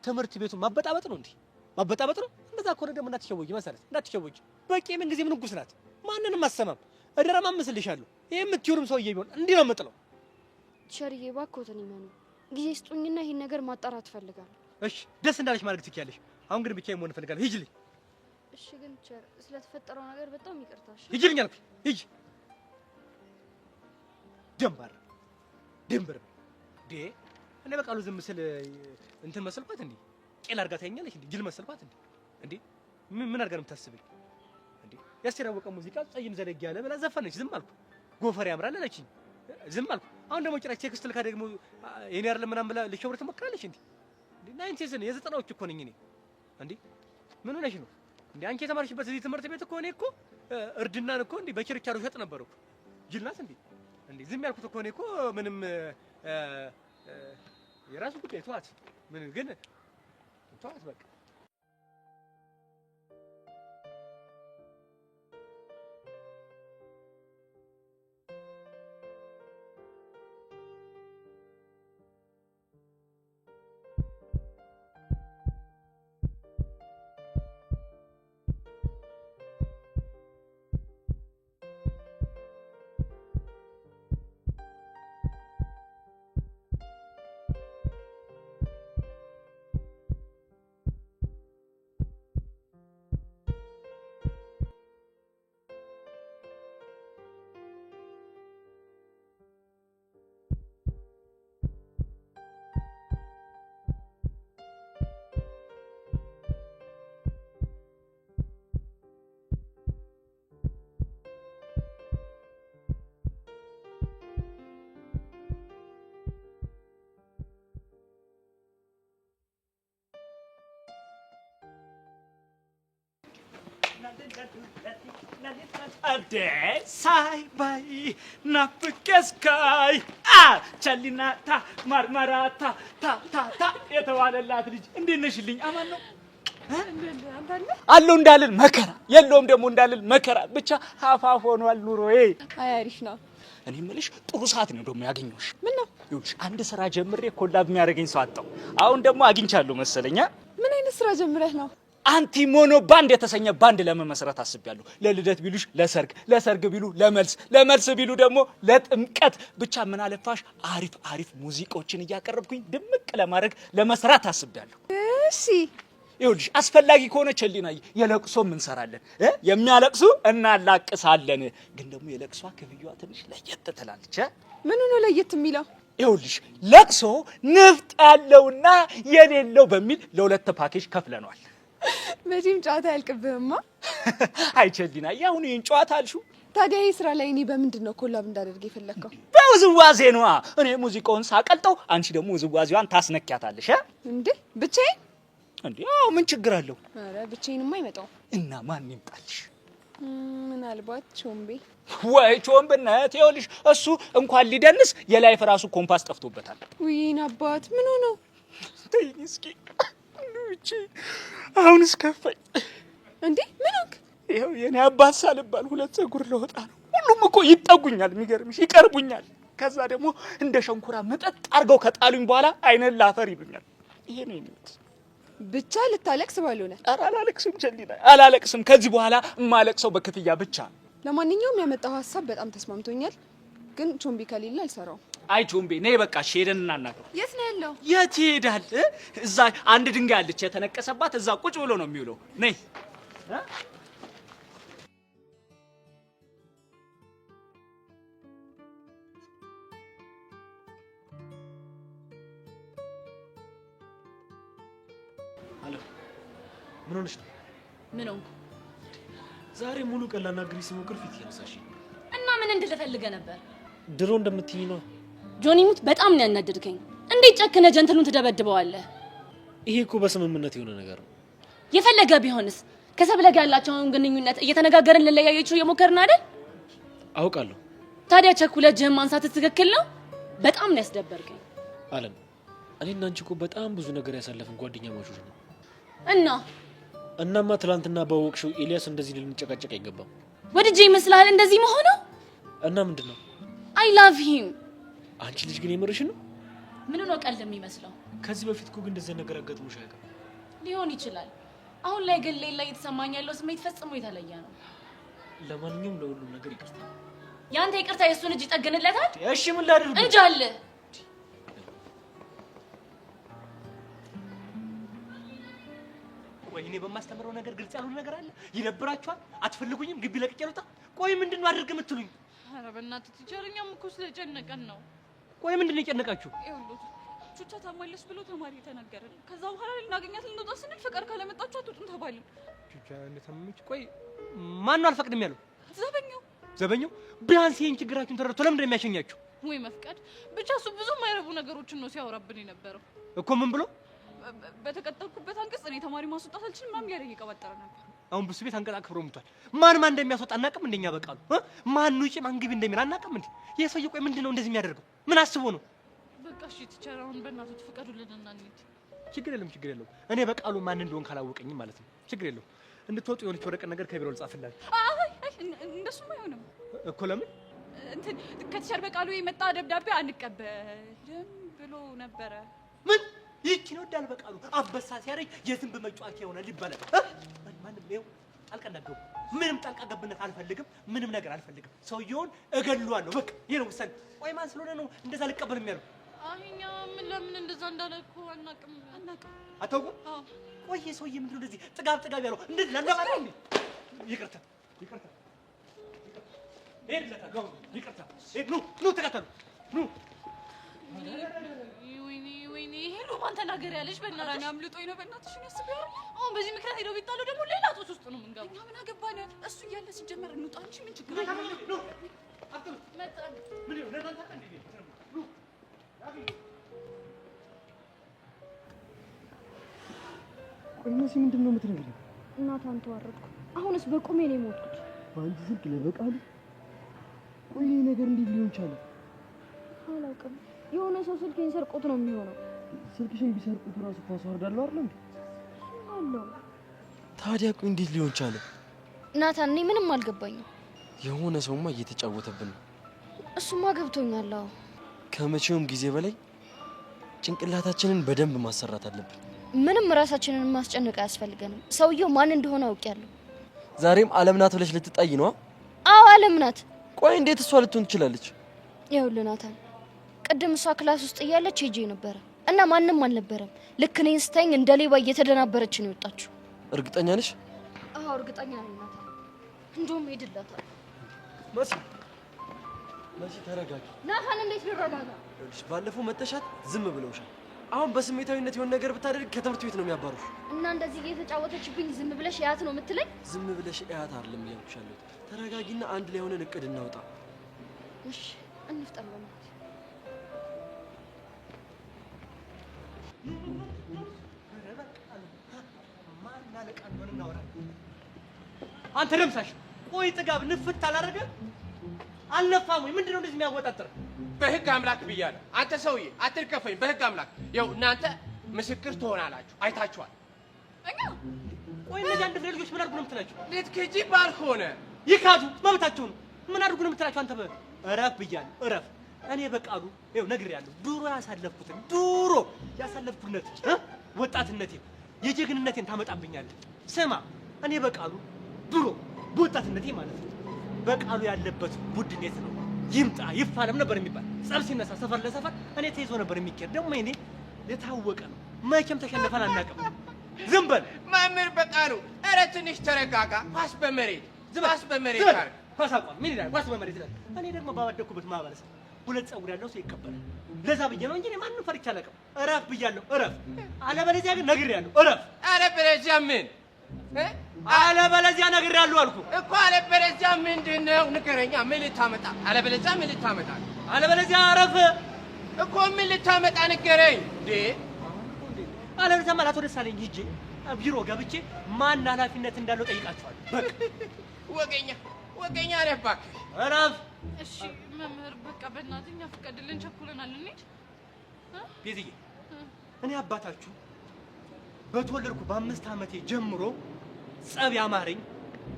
ትምህርት ቤቱን ማበጣበጥ ነው እንዴ? ማበጣበጥ ነው። እንደዛ ከሆነ ደግሞ እንዳትሸወጂ መሰረት፣ እንዳትሸወጂ። በቂ ምን ጊዜ ምን ንጉስ ናት፣ ማንንም አሰማም። እደረማምስልሻለሁ። ይሄ የምትዩንም ሰውዬ ቢሆን እንዲህ ነው የምጥለው። ቸርዬ እባክዎትን ይመኑ፣ ጊዜ ስጡኝና ይሄን ነገር ማጣራት እፈልጋለሁ። እሺ ደስ እንዳለሽ ማድረግ ትችያለሽ። አሁን ግን ብቻዬን መሆን እፈልጋለሁ። ሂጂልኝ። እሺ ግን ቸር ስለተፈጠረው ነገር በጣም ይቅርታሽ። ሂጂልኝ አልኩሽ። ሂጂ። ድንበር ዴ እኔ በቃሉ ዝም ስል እንትን መሰልኳት እንዴ? ቄል አድርጋ ታየኛለሽ እንዴ? ጅል መሰልኳት እንዴ? ምን አድርጋ ነው የምታስበኝ እንዴ? የአስቴር አወቀ ሙዚቃ ጸይም ዘለግ ያለ ብላ ዘፈነች። ዝም አልኩ። ጎፈር ያምራል አለችኝ። ዝም አልኩ። አሁን ደግሞ ጭራሽ ቴክስት ልካ ደግሞ የኔ አይደለም ምናምን ብላ ልሸውር ትሞክራለች እንዴ? ናይንቲዝን የዘጠናዎቹ እኮ ነኝ እኔ እንዴ። ምን ሆነሽ ነው እንዴ? አንቺ የተማርሽበት እዚህ ትምህርት ቤት እኮ እኔ እኮ እርድናን እኮ እንዴ በችርቻሮ ሸጥ ነበር እኮ። ጅል ናት እንዴ? ዝም ያልኩት እኮ እኔ እኮ ምንም የራሱ ጉዳይ ተዋት። ምን ግን ተዋት በቃ። አደ ሳይ ባይ ናፍቀስካይ ቸሊናታ ማርማራታ ታ የተባለላት ልጅ እንዴት ነሽልኝ? አማን ነው አለው እንዳልል መከራ የለውም ደግሞ እንዳልል መከራ ብቻ ሀፋፍ ሆኗል ኑሮዬ። አይ አሪፍ ነው። እኔ የምልሽ ጥሩ ሰዓት ነው ደግሞ ያገኘሁሽ። ምን ነው? ይኸውልሽ አንድ ስራ ጀምሬ ኮላብ የሚያደርገኝ ሰው አጣሁ። አሁን ደግሞ አግኝቻለሁ መሰለኛ። ምን አይነት ስራ ጀምረህ ነው? አንቲ ሞኖ ባንድ የተሰኘ ባንድ ለመመስረት አስቤያለሁ። ለልደት ቢሉሽ ለሰርግ፣ ለሰርግ ቢሉ ለመልስ፣ ለመልስ ቢሉ ደግሞ ለጥምቀት ብቻ ምን አለፋሽ አሪፍ አሪፍ ሙዚቃዎችን እያቀረብኩኝ ድምቅ ለማድረግ ለመስራት አስቤያለሁ። እሺ ይኸውልሽ አስፈላጊ ከሆነ ቸሊናዬ የለቅሶ እንሰራለን፣ የሚያለቅሱ እናላቅሳለን። ግን ደግሞ የለቅሷ ክፍያዋ ትንሽ ለየት ትላለች። ምን ነው ለየት የሚለው? ይኸውልሽ ለቅሶ ንፍጥ ያለውና የሌለው በሚል ለሁለት ፓኬጅ ከፍለናል። መቼም ጨዋታ ያልቅብህማ። አይ ቸሊናዬ አሁን ይሄን ጨዋታ አልሽው። ታዲያ ይሄ ስራ ላይ እኔ በምንድን ነው ኮላብ እንዳደርግ የፈለከው? በውዝዋዜ ነዋ። እኔ ሙዚቃውን ሳቀልጠው፣ አንቺ ደግሞ ውዝዋዜዋን ታስነኪያታለሽ። እንዴ ብቻዬን? እንዴ አዎ ምን ችግር አለው? ኧረ ብቻዬንማ አይመጣው። እና ማን ይምጣልሽ? ምናልባት ቾምቤ። ወይ ቾምብነት። ይኸውልሽ እሱ እንኳን ሊደንስ የላይፍ ራሱ ኮምፓስ ጠፍቶበታል። ውይን አባት ምን ሆኖ? ተይኝ እስኪ እቺ አሁንስ ከፋኝ። እንዴ ምን ሆንክ? ይኸው የኔ አባት ሳልባል ሁለት ፀጉር ለወጣ ነው። ሁሉም እኮ ይጠጉኛል፣ የሚገርምሽ ይቀርቡኛል። ከዛ ደግሞ እንደ ሸንኮራ መጠጥ አድርገው ከጣሉኝ በኋላ አይነን ላፈር ይሉኛል። ይሄ ነው የኔት ብቻ ልታለቅስ ባልሆነ። ኧረ አላለቅስም ቸሊና አላለቅስም። ከዚህ በኋላ የማለቅሰው በክፍያ ብቻ። ለማንኛውም ያመጣው ሀሳብ በጣም ተስማምቶኛል፣ ግን ቾምቢ ከሌለ አልሰራው። አይ ቾምቤ ነይ በቃ ሄደን እናናግረው። የት ነው ያለው? የት ይሄዳል? እዛ አንድ ድንጋይ አለች የተነቀሰባት፣ እዛ ቁጭ ብሎ ነው የሚውለው። ነይ ምን ሆነሽ ነው? ምን ሆንኩ? ዛሬ ሙሉ ቀን ላናግሪሽ ስሞክር ፊት ያነሳሽ እና ምን እንድልፈልገ ነበር? ድሮ እንደምትይኝ ነው። ጆኒ ሙት በጣም ነው ያናደድከኝ። እንዴት ጨክነ ጀንትሉን ትደበድበዋለህ? ይሄ እኮ በስምምነት የሆነ ነገር ነው። የፈለገ ቢሆንስ ከሰብለ ጋር ያላቸውን ግንኙነት እየተነጋገርን ልንለያያቸው እየሞከርን አይደል? አውቃለሁ። ታዲያ ቸኩለ እጅህን ማንሳት ትክክል ነው? በጣም ነው ያስደበርከኝ። አለም እኔና አንቺ እኮ በጣም ብዙ ነገር ያሳለፍን ጓደኛ ማቾች ነው። እናማ ትላንትና ባወቅሽው ኤልያስ እንደዚህ ልንጨቃጨቅ አይገባም። ወድጄ ይመስልሃል እንደዚህ መሆኑ? እና ምንድነው? አይ ላቭ ሂም። አንቺ ልጅ ግን የምርሽን ነው? ምን ነው ቀልድ የሚመስለው? ከዚህ በፊት እኮ ግን እንደዚህ ነገር አጋጥሞሽ አያውቅም። ሊሆን ይችላል። አሁን ላይ ግን ሌላ እየተሰማኝ ያለው ስሜት ፈጽሞ የተለየ ነው። ለማንኛውም ለሁሉም ነገር ይቅርታ። ያንተ ይቅርታ የእሱን እጅ ይጠግንለታል? እሺ ምን ላድርግ? እንጃለ ቆይ እኔ በማስተምረው ነገር ግልጽ ያልሆነ ነገር አለ? ይደብራችኋል? አትፈልጉኝም? ግቢ ለቅቄ ልውጣ? ቆይ ምንድነው አድርግ የምትሉኝ? ኧረ በእናትህ ቲቸር፣ እኛም እኮ ስለጨነቀን ነው። ቆይ ምንድነው የጨነቃችሁ? ይኸውልህ ቹቻ ታሟለች ብሎ ተማሪ ተነገረን። ከዛ በኋላ ልናገኛት ልንወጣ ስንል ፍቅር ካለመጣችሁ አትወጡም ተባልን። ቹቻ እንደታመመች ቆይ ማን አልፈቅድም ያለው? ዘበኛው ቢያንስ ይሄን ችግራችሁን ተረድቶ ለምንድን ነው የሚያሸኛችሁ? ወይ መፍቀድ ብቻ። እሱ ብዙ የማይረቡ ነገሮችን ነው ሲያወራብን የነበረው እኮ። ምን ብሎ? በተቀጠልኩበት አንቀጽ እኔ ተማሪ ማስወጣት አልችልም ምናምን እያለ እየቀባጠረ ነበር። አሁን ብሱ ቤት አንቀጽ አክብሮ ሙቷል። ማን እንደሚያስወጣ አናውቅም። እንደኛ በቃሉ ማን ውጪ ማን ግቢ እንደሚል አናውቅም። እንዴ ይሄ ሰውዬ ቆይ ምንድነው እንደዚህ የሚያደርገው? ምን አስቦ ነው? በቃ እሺ ቲቸር፣ አሁን በእናትህ ፍቀዱልንና እንሂድ። ችግር የለውም። እኔ በቃሉ ማን እንደሆን ካላወቀኝም ማለት ነው። ችግር የለውም። እንድትወጡ የሆነች ወረቀት ነገር ከቢሮ ልጻፍላችሁ። አይ እንደሱም አይሆንም እኮ። ለምን? እንትን ከቲቸር በቃሉ የመጣ ደብዳቤ አንቀበልም ብሎ ነበረ። ምን ይቺ ነው ዳል በቃሉ አበሳ ሲያረኝ የዝንብ መጫወቻ ይሆናል ይባላል። ማንም ይኸው ጣልቃ እንዳትገቡ። ምንም ጣልቃ ገብነት አልፈልግም። ምንም ነገር አልፈልግም። ሰውየውን እገድለዋለሁ። በቃ ይሄ ነው ውሳኔ። ቆይ ማን ስለሆነ ነው እንደዛ ልቀበልም ያለው? እኛ ምን ለምን እንደዛ እንዳለ እኮ አናውቅም። አታውቁም? ቆይ ይሄ ሰውዬ ምንድነው እንደዚህ ጥጋብ ያለው? እንደዚህ ለአንዳባራ እንዴ? ይቅርታ ሄድለታ ጋው ይቅርታ። ኑ ተከተሉ ኑ። ወይኔ ሄሎ ማን ተናገር ያለሽ? በእናትሽ እኔ አምልጦኝ ነው። በእናትሽ እኔ አስቤው አሁን በዚህ ምክንያት ሄደው ቢጣሉ ደግሞ ሌላ ጦስ ውስጥ ነው የምንገባው። እኛ ምን አገባን? እሱ እያለ ሲጀመር እንውጣ እንጂ ምን ችግር አለ? ቆይ መሲ ምንድነው የምትነግሪኝ? እናቷን ተዋረድኩ። አሁንስ በቁሜ ነው የሞትኩት። በአንቺ ስልክ ለበቃሉ። ቆይ ይሄ ነገር እንዴት ሊሆን ቻለ? አላውቅም። የሆነ ሰው ስልኬን ሰርቆት ነው የሚሆነው። ስልክሽን ቢሰርቁት ራሱ ፓስወርድ አለው አይደል እንዴ? አለው። ታዲያ ቆይ እንዴት ሊሆን ቻለ? ናታን፣ እኔ ምንም አልገባኝም። የሆነ ሰውማ እየተጫወተብን ነው። እሱማ ገብቶኛል። አዎ፣ ከመቼውም ጊዜ በላይ ጭንቅላታችንን በደንብ ማሰራት አለብን። ምንም ራሳችንን ማስጨነቅ አያስፈልገንም። ሰውየው ማን እንደሆነ አውቄያለሁ። ዛሬም አለም ናት ብለሽ ልትጣይ ነው? አዎ አለም ናት። ቆይ እንዴት እሷ ልትሆን ትችላለች? ይኸውልህ ናታን፣ ቅድም እሷ ክላስ ውስጥ እያለች ሄጄ ነበረ እና ማንም አልነበረም። ልክ እኔን ስታይኝ እንደ ሌባ እየተደናበረች ነው የወጣችው። እርግጠኛ ነሽ? አዎ እርግጠኛ ነኝ ናታን። እንደውም ሄድላታል። መሲ ተረጋጊ። ናታን እንዴት ልረጋጋ? ባለፈው መተሻት ዝም ብለውሻል። አሁን በስሜታዊነት የሆነ ነገር ብታደርግ ከትምህርት ቤት ነው የሚያባሩሽ። እና እንደዚህ እየተጫወተችብኝ ዝም ብለሽ እያት ነው የምትለኝ? ዝም ብለሽ እያት አይደለም እያልኩሽ ያለሁት። ተረጋጊና አንድ ላይ ሆነን እቅድ እናውጣ። እሺ እንፍጠር በእናትህ። አንተ ደምሳሽ፣ ቆይ ጥጋብ ንፍት አላደረገ አልነፋም ወይ? ምንድነው እንደዚህ የሚያወጣጥር? በህግ አምላክ ብያለሁ። አንተ ሰውዬ አትልከፈኝ። በህግ አምላክ ይኸው እናንተ ምስክር ትሆናላችሁ። አይታችኋል። እኛ ቆይ እነዚህ አንድ ልጆች ምን አድርጉ ነው የምትላቸው? ልትክጂ ባልሆነ ይካዱ፣ መብታቸው ነው። ምን አድርጉ ነው የምትላቸው? አንተ እረፍ ብያለሁ፣ እረፍ። እኔ በቃሉ ይኸው ነግሬያለሁ። ድሮ ያሳለፍኩትን ወጣትነቴን የጀግንነቴን ታመጣብኛለህ። ስማ፣ እኔ በቃሉ ድሮ በወጣትነቴ ማለት ነው በቃሉ ያለበት ቡድን የት ነው? ይምጣ ይፋለም ነበር የሚባል። ጸብ ሲነሳ ሰፈር ለሰፈር እኔ ተይዞ ነበር የሚካሄድ። ደግሞ እኔ የታወቀ ነው፣ መቼም ተሸነፈን አናውቅም። ዝም በል መምህር በቃሉ። ኧረ ትንሽ ተረጋጋ። ኳስ በመሬት አድርግ። ኳስ አቋም ምን ይላል? ኳስ በመሬት ይላል። እኔ ደግሞ ባወደኩበት ማህበረሰብ ሁለት ጸጉር ያለው ሰው ይቀበላል። ለዛ ብዬ ነው እንጂ እኔ ማንንም ፈርቼ አላውቅም። እረፍ ብያለሁ፣ እረፍ። አለበለዚያ ግን ነግሬያለሁ፣ እረፍ። አለበለዚያ ምን? አለበለዚያ ነግሬያለሁ አልኩ እኮ። አለበለዚያ ምንድን ነው? ንገረኛ። ምን ልታመጣ? አለበለዚያ ምን ልታመጣ? አለበለዚያ እረፍ እኮ። ምን ልታመጣ ንገረኝ እንዴ! አለበለዚያ ማለት ወደ ሳለኝ ሂጄ ቢሮ ገብቼ ማን ኃላፊነት እንዳለው ጠይቃቸዋለሁ። በቃ ወገኛ ነህ። እባክህ እረፍ። እሺ መምህር፣ በቃ በእናትህ እኛ ፍቀድልን፣ ቸኩለናል። እንሂድ። ቤዝዬ፣ እኔ አባታችሁ በተወለድኩ በ5 ዓመቴ ጀምሮ ጸብ ያማረኝ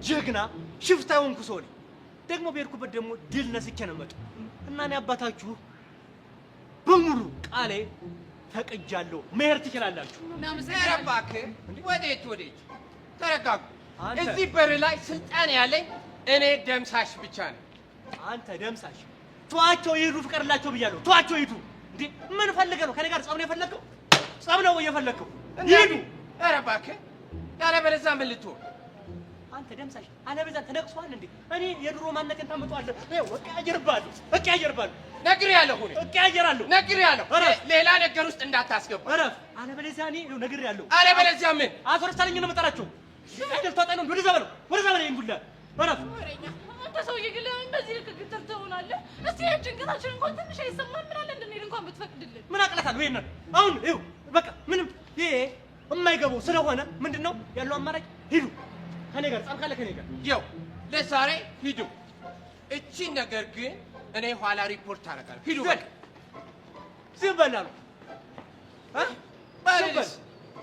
ጀግና ሽፍታ የሆንኩ ሰው ነኝ። ደግሞ በሄድኩበት ደግሞ ድል ነስቼ ነው የምመጣው እና እኔ አባታችሁ በሙሉ ቃሌ ፈቅጃለሁ። መሄድ ትችላላችሁ። ኧረ እባክህ፣ ወዴት? ተረጋጉ። እዚህ በር ላይ ስልጣን ያለኝ እኔ ደምሳሽ ብቻ ነኝ። አንተ ደምሳሽ ተዋቸው ይሄዱ፣ ፍቀርላቸው ብያለሁ። ተዋቸው ይሄዱ። እንዴ ምን ፈልገህ ነው? ከኔ ጋር ጸብ ነው የፈለከው? ጸብ ነው የፈለከው? ይሄዱ። ኧረ እባክህ፣ ያለበለዚያ ምን ልትሆን? አንተ ደምሳሽ አለበለዚያ ተነቅሷል እንዴ? እኔ የድሮ ማንነቴን ታመጣዋለህ። እቀያየርባለሁ። ነግሬያለሁ። ሌላ ነገር ውስጥ እንዳታስገባ። እረፍ። አለበለዚያ እኔ ነግሬያለሁ። አለበለዚያ ምን? አቶ ደሳለኝ ነው የምጠራቸው። አይደል ታጣይ ነው። ወደዛ በለው። ይንጉላ። እረፍ። አንተ ሰውዬ ግን ለምን በዚህ ልክ ግትር ትሆናለህ? እስቲ ጭንቀታችን እንኳን ትንሽ አይሰማም? ምን አለ እንድንሄድ እንኳን ብትፈቅድልን። ምን አቅለታል ወይ? አሁን ይኸው በቃ ምንም ይሄ የማይገባው ስለሆነ ምንድነው ያለው አማራጭ? ሂዱ ከኔ ጋር ጻም ካለ ከኔ ጋር ይኸው ለዛሬ ሂዱ። እቺ ነገር ግን እኔ ኋላ ሪፖርት አደርጋለሁ። ሂዱ በቃ። ዝም በላሉ ባልስ።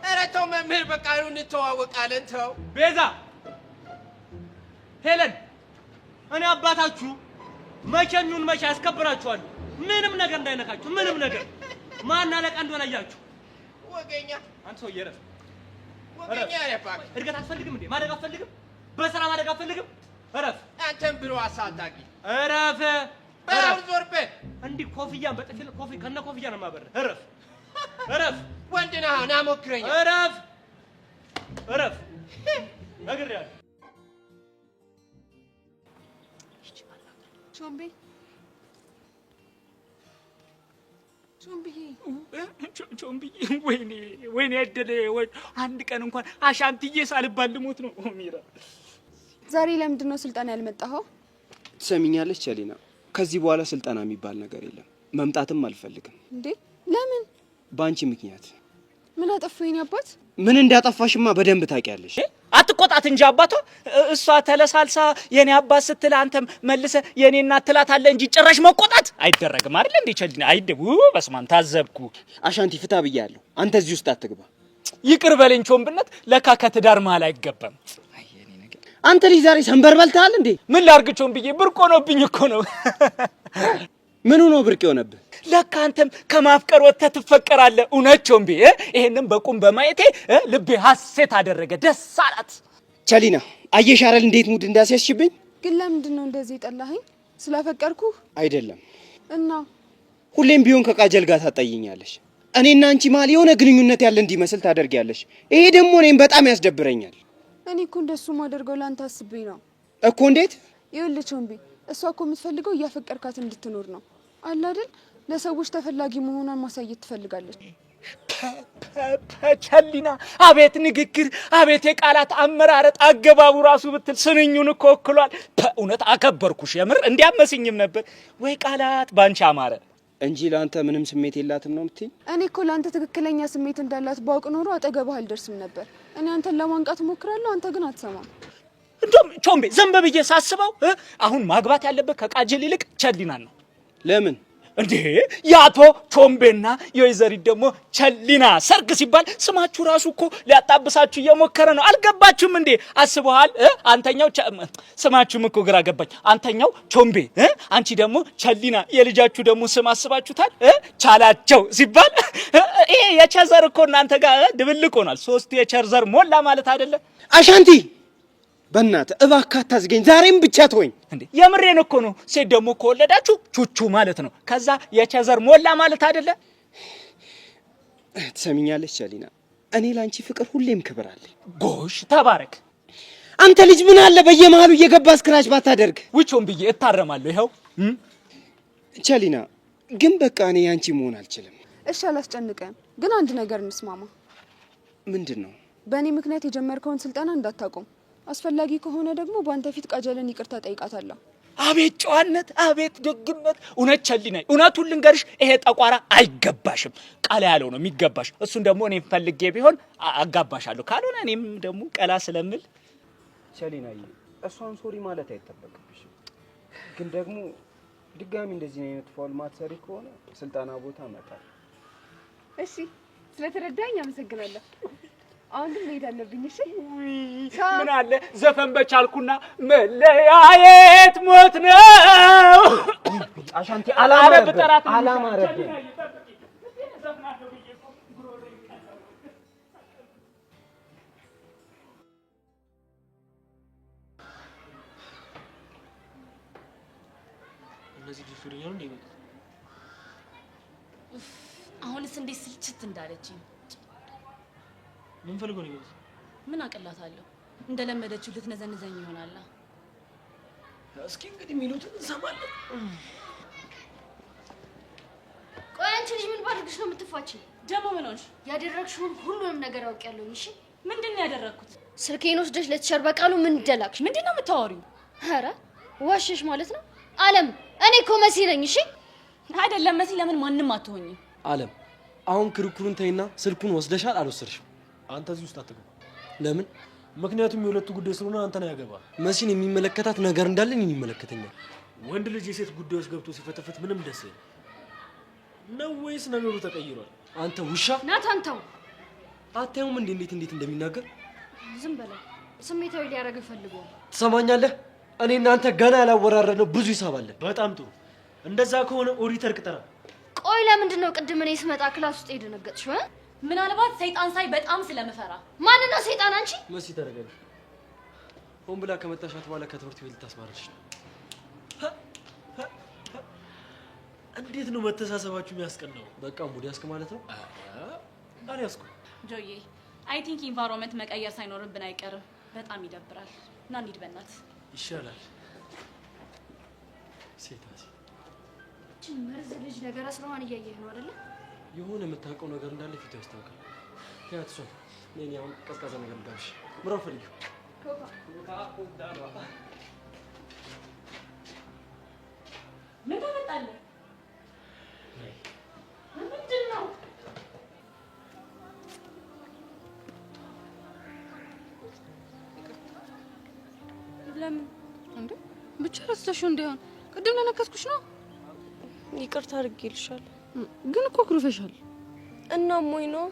ኧረ ተው መምህር፣ በቃ እንተዋወቃለን። ተው ቤዛ፣ ሄለን፣ እኔ አባታችሁ መቼም ይሁን መቼ ያስከብራችኋለሁ። ምንም ነገር እንዳይነካችሁ፣ ምንም ነገር። ማን አለቃ እንደሆነ አያችሁ። ወገኛ አንተ ሰውዬ እረፍ። ወገኛ ያባክ እድገት አትፈልግም እንዴ? ማደግ አትፈልግም? በስራ ማደግ አትፈልግም? እረፍ። አንተም ብሎ አሳዳጊ እረፍ። በራው ዞር በል። እንዲህ ኮፍያን በጥፊል ከነ ኮፍያ ነው የማበርህ። እረፍ። ወንድ ነህ፣ ና ሞክረኝ። እረፍ። ነግሬሃለሁ። ቾምብዬ፣ ወይኔ ያደለ። አንድ ቀን እንኳን አሻንትዬ ሳልባል ልሞት ነው። ሚራ፣ ዛሬ ለምንድን ነው ስልጠና ያልመጣኸው? ትሰሚኛለሽ ቸሊና፣ ከዚህ በኋላ ስልጠና የሚባል ነገር የለም። መምጣትም አልፈልግም። እንዴ ለምን? በአንቺ ምክንያት። ምን አጠፋሁ የኔ አባት? ምን እንዳጠፋሽማ በደንብ ታውቂያለሽ። አትቆጣት እንጂ አባቷ እሷ ተለሳልሳ የኔ አባት ስትል አንተም መልሰ የኔ እናት ትላታለህ እንጂ ጭራሽ መቆጣት አይደረግም አይደል እንዴ ቸሊና? አይደው በስማም ታዘብኩ። አሻንቲ ፍታ ብያለሁ። አንተ እዚህ ውስጥ አትግባ። ይቅር በለኝ ቾምብነት፣ ለካ ከትዳር መሃል አይገባም። አንተ ልጅ ዛሬ ሰንበር በልተሃል እንዴ? ምን ላርግ ቾምብዬ፣ ብርቅ ሆኖብኝ እኮ ነው። ምኑ ነው ብርቅ የሆነብህ? ለካ አንተም ከማፍቀር ወጥተህ ትፈቀራለህ። እውነት ቾምቤ፣ ይሄንን በቁም በማየቴ ልቤ ሐሴት አደረገ፣ ደስ አላት። ቸሊና አየሽ አይደል እንዴት ሙድ እንዳስያዝሽብኝ? ግን ለምንድን ነው እንደዚህ ጠላኸኝ? ስላፈቀርኩህ አይደለም። እና ሁሌም ቢሆን ከቃጀል ጋር ታጣይኛለሽ። እኔና አንቺ መሀል የሆነ ግንኙነት ያለ እንዲመስል ታደርጊያለሽ። ይሄ ደግሞ እኔም በጣም ያስደብረኛል። እኔ እኮ እንደሱ ማደርገው ላንተ አስቤ ነው እኮ። እንዴት? ይኸውልህ ቾምቤ፣ እሷ እኮ የምትፈልገው እያፈቀርካት እንድትኖር ነው አለ አይደል? ለሰዎች ተፈላጊ መሆኗን ማሳየት ትፈልጋለች። ቸሊና፣ አቤት ንግግር፣ አቤት የቃላት አመራረጥ፣ አገባቡ ራሱ ብትል ስንኙን እኮ ወክሏል። በእውነት አከበርኩሽ። የምር እንዲያመስኝም ነበር ወይ ቃላት ባንቺ አማረ እንጂ ለአንተ ምንም ስሜት የላትም ነው የምትይኝ? እኔ እኮ ለአንተ ትክክለኛ ስሜት እንዳላት ባውቅ ኖሮ አጠገብህ አልደርስም ነበር። እኔ አንተን ለማንቃት እሞክራለሁ፣ አንተ ግን አትሰማም። እንደውም ቾምቤ ዘንበ ብዬ ሳስበው አሁን ማግባት ያለበት ከቃጀል ይልቅ ቸሊናን ነው። ለምን እንዴ? የአቶ ቾምቤና የወይዘሪት ደግሞ ቸሊና ሰርግ ሲባል ስማችሁ ራሱ እኮ ሊያጣብሳችሁ እየሞከረ ነው። አልገባችሁም እንዴ? አስበዋል? አንተኛው ስማችሁም እኮ ግራ ገባኝ። አንተኛው ቾምቤ፣ አንቺ ደግሞ ቸሊና። የልጃችሁ ደግሞ ስም አስባችሁታል? ቻላቸው ሲባል ይሄ የቸዘር እኮ እናንተ ጋር ድብልቅ ሆኗል። 3 የቸርዘር ሞላ ማለት አይደለ? አሻንቲ በእናትህ እባክህ አታዝገኝ። ዛሬም ብቻ ተወኝ። እንዴ የምሬን እኮ ነው። ሴት ደግሞ ከወለዳችሁ ቹቹ ማለት ነው። ከዛ የቸዘር ሞላ ማለት አይደለ? ትሰሚኛለሽ ቸሊና፣ እኔ ላንቺ ፍቅር ሁሌም ክብር አለኝ። ጎሽ ተባረክ። አንተ ልጅ ምን አለ በየመሃሉ እየገባ ስክራች ባታደርግ። ውጮም ብዬ እታረማለሁ። ይኸው ቸሊና፣ ግን በቃ እኔ ያንቺ መሆን አልችልም። እሺ አላስጨንቀን፣ ግን አንድ ነገር እንስማማ። ምንድን ነው? በእኔ ምክንያት የጀመርከውን ስልጠና እንዳታቆም። አስፈላጊ ከሆነ ደግሞ በአንተ ፊት ቃጀልን ይቅርታ ጠይቃታለሁ። አቤት ጨዋነት፣ አቤት ደግነት። እውነት ቸሊና፣ እውነቱን ልንገርሽ፣ ይሄ ጠቋራ አይገባሽም። ቃላ ያለው ነው የሚገባሽ። እሱን ደግሞ እኔም ፈልጌ ቢሆን አጋባሻለሁ። ካልሆነ እኔም ደግሞ ቀላ ስለምል። ቸሊናዬ፣ እሷን ሶሪ ማለት አይጠበቅብሽም። ግን ደግሞ ድጋሚ እንደዚህ አይነት ፋውል ማትሰሪ ከሆነ ስልጠና ቦታ መጣል። እሺ፣ ስለተረዳኝ አመሰግናለሁ። አሁን ግን መሄድ አለብኝ። እሺ ምን አለ ዘፈን በቻልኩና መለያየት ሞት ነው። አሻንቲ አላማረብህ። እነዚህ ዲፍሪኛ ነው እንዴ? አሁንስ እንዴት ስልችት እንዳለችኝ። ምን ፈልገው ነው? ምን አቀላታለሁ? እንደለመደችው ልትነዘንዘኝ ይሆናል። እስኪ እንግዲህ ሚሉትን እንሰማለን። ቆይ አንቺ ልጅ ምን ባድርግሽ ነው የምትፋቺ? ደግሞ ምን ሆንሽ? ያደረግሽውን ሁሉንም ነገር አውቄያለሁኝ። እሺ ምንድን ነው ያደረግኩት? ስልኬን ወስደሽ ለተሸር በቃሉ ምን ደላክሽ? ምንድን ነው የምታወሪው? ኧረ ዋሸሽ ማለት ነው። አለም እኔ እኮ መሲ ነኝ። እሺ አይደለም መሲ፣ ለምን ማንም አትሆኝም? አለም አሁን ክርክሩን ተይና ስልኩን ወስደሻል አልወሰድሽም? አንተ እዚህ ውስጥ አትገባ። ለምን? ምክንያቱም የሁለቱ ጉዳይ ስለሆነ አንተን ያገባ። መሲን የሚመለከታት ነገር እንዳለ እኔን ይመለከተኛል። ወንድ ልጅ የሴት ጉዳዮች ገብቶ ሲፈተፈት ምንም ደስ ነው ወይስ ነገሩ ተቀይሯል? አንተ ውሻ ናታን ተው። አታዩም እንዴት እንደሚናገር? ዝም በለው። ስሜታዊ ሊያደርግ ፈልጎ። ትሰማኛለህ? እኔ እናንተ ገና ያላወራረድነው ብዙ ሂሳብ አለ። በጣም ጥሩ። እንደዛ ከሆነ ኦዲተር ቅጠራ። ቆይ ለምንድን ነው ቅድም እኔ ስመጣ ክላስ ውስጥ የደነገጥሽው? ምናልባት ሰይጣን ሳይ በጣም ስለምፈራ። ማን ነው ሰይጣን? አንቺ መሲ ተረጋጊ። ሆን ብላ ከመጣሻት በኋላ ከትምህርት ቤት ልታስባረርሽ ነው። እንዴት ነው መተሳሰባችሁ የሚያስቀናው? በቃ ሙድ ያስክ ማለት ነው። አልያዝኩ። ጆዬ አይ ቲንክ ኢንቫይሮንመንት መቀየር ሳይኖርብን አይቀርም። በጣም ይደብራል። እና እንሂድ በእናትህ። ይሻላል። ሴታሲ እቺ መርዝ ልጅ ነገር አስራዋን እያየህ ነው አይደለ? የሆነ የምታውቀው ነገር እንዳለ ፊቱ ያስታውቃል። ያትሶ ነኝ አሁን ቀዝቃዛ ነገር ልጋብሽ። ምራው ፈልጊ ምን ታመጣለህ? ምንድን ነው? ለምን እንዴ? ብቻ ረስተሽው እንዳይሆን ቅድም ለነከስኩሽ ነው። ይቅርታ አድርጌልሻለሁ። ግን እኮ ኩርፈሻል። እና ሞኝ ነው።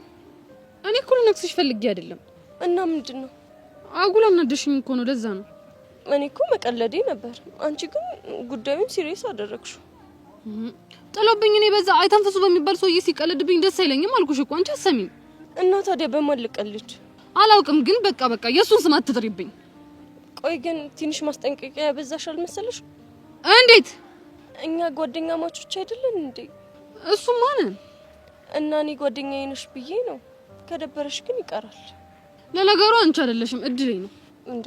እኔ እኮ ልነክስሽ ፈልጌ አይደለም። እና ምንድነው? አጉል አናደሽኝ እኮ ነው። ለዛ ነው። እኔ እኮ መቀለዴ ነበር። አንቺ ግን ጉዳዩን ሲሪየስ አደረግሽው። ጥሎብኝ እኔ በዛ አይተንፈሱ በሚባል ሰውዬ ሲቀልድብኝ ደስ አይለኝም አልኩሽ እኮ። አንቺ አሰሚኝ። እና ታዲያ በማን ልቀልድ? አላውቅም፣ ግን በቃ የሱን ስም አትጥሪብኝ። ቆይ ግን ትንሽ ማስጠንቀቂያ ያበዛሽ አልመሰለሽ? እንዴት? እኛ ጓደኛ ማቾች አይደለን እንዴ? እሱ ማን? እና እኔ ጓደኛዬ ነሽ ብዬ ነው። ከደበረሽ ግን ይቀራል። ለነገሩ አንቺ አይደለሽም፣ እድሌ ነው። እንዴ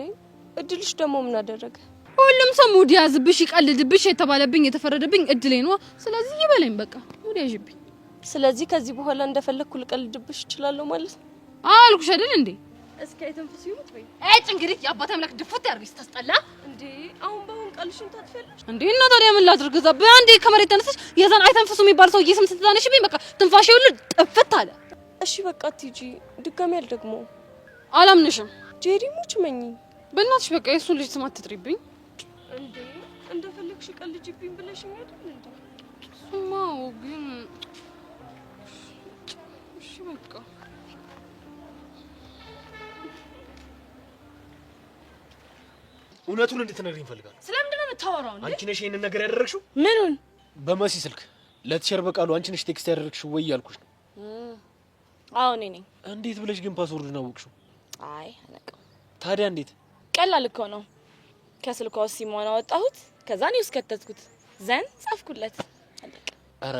እድልሽ ደግሞ ምን አደረገ? ሁሉም ሰው ሙድ ያዝብሽ፣ ይቀልድብሽ፣ የተባለብኝ የተፈረደብኝ እድሌ ነው። ስለዚህ ይበለኝ በቃ ሙድ ያዥብኝ። ስለዚህ ከዚህ በኋላ እንደፈለኩ ልቀልድብሽ እችላለሁ ማለት ነው? አልኩሽ አይደል እንዴ? እስኪ አይተንፍሱ ይሙት ወይ እጭ እንግዲህ የአባቴ አምላክ ድፉት ያርግሽ። ታስጠላ እንዴ! አሁን ባሁን ቃልሽን ታጥፊያለሽ እንዴ? እና ታዲያ ምን ላድርግ? እዛ በአንዴ ከመሬት ተነስሽ የዛን አይተንፍሱ የሚባል ሰውዬ ስም ስትዛነሽብኝ በቃ ትንፋሽ ሁሉ ጥፍት አለ። እሺ በቃ ትጂ ድጋሚ አልደግሞ። አላምንሽም። ጄሪ ሙች መኝ በእናትሽ በቃ የሱን ልጅ ስም አትጥሪብኝ። እንዴ እንደፈለግሽ ቀልጅብኝ ብለሽኝ አይደል እንዴ? ስማው ግን እሺ በቃ እውነቱን እንድትነግሪኝ እፈልጋለሁ። ስለምንድን ነው የምታወራው እንዴ? አንቺ ነሽ ይሄንን ነገር ያደረግሽው? ምኑን? በመሲ ስልክ ለቲቸር በቃሉ አንቺ ነሽ ቴክስት ያደረግሽው ወይ ያልኩሽ ነው። አዎ እኔ ነኝ። እንዴት ብለሽ ግን ፓስወርዱን አወቅሽው? አይ አላውቅም። ታዲያ እንዴት? ቀላል እኮ ነው። ከስልኳ ሲሞን አወጣሁት፣ ከዛ ነው ከተትኩት፣ ዘን ጻፍኩለት። አለቀ። አረ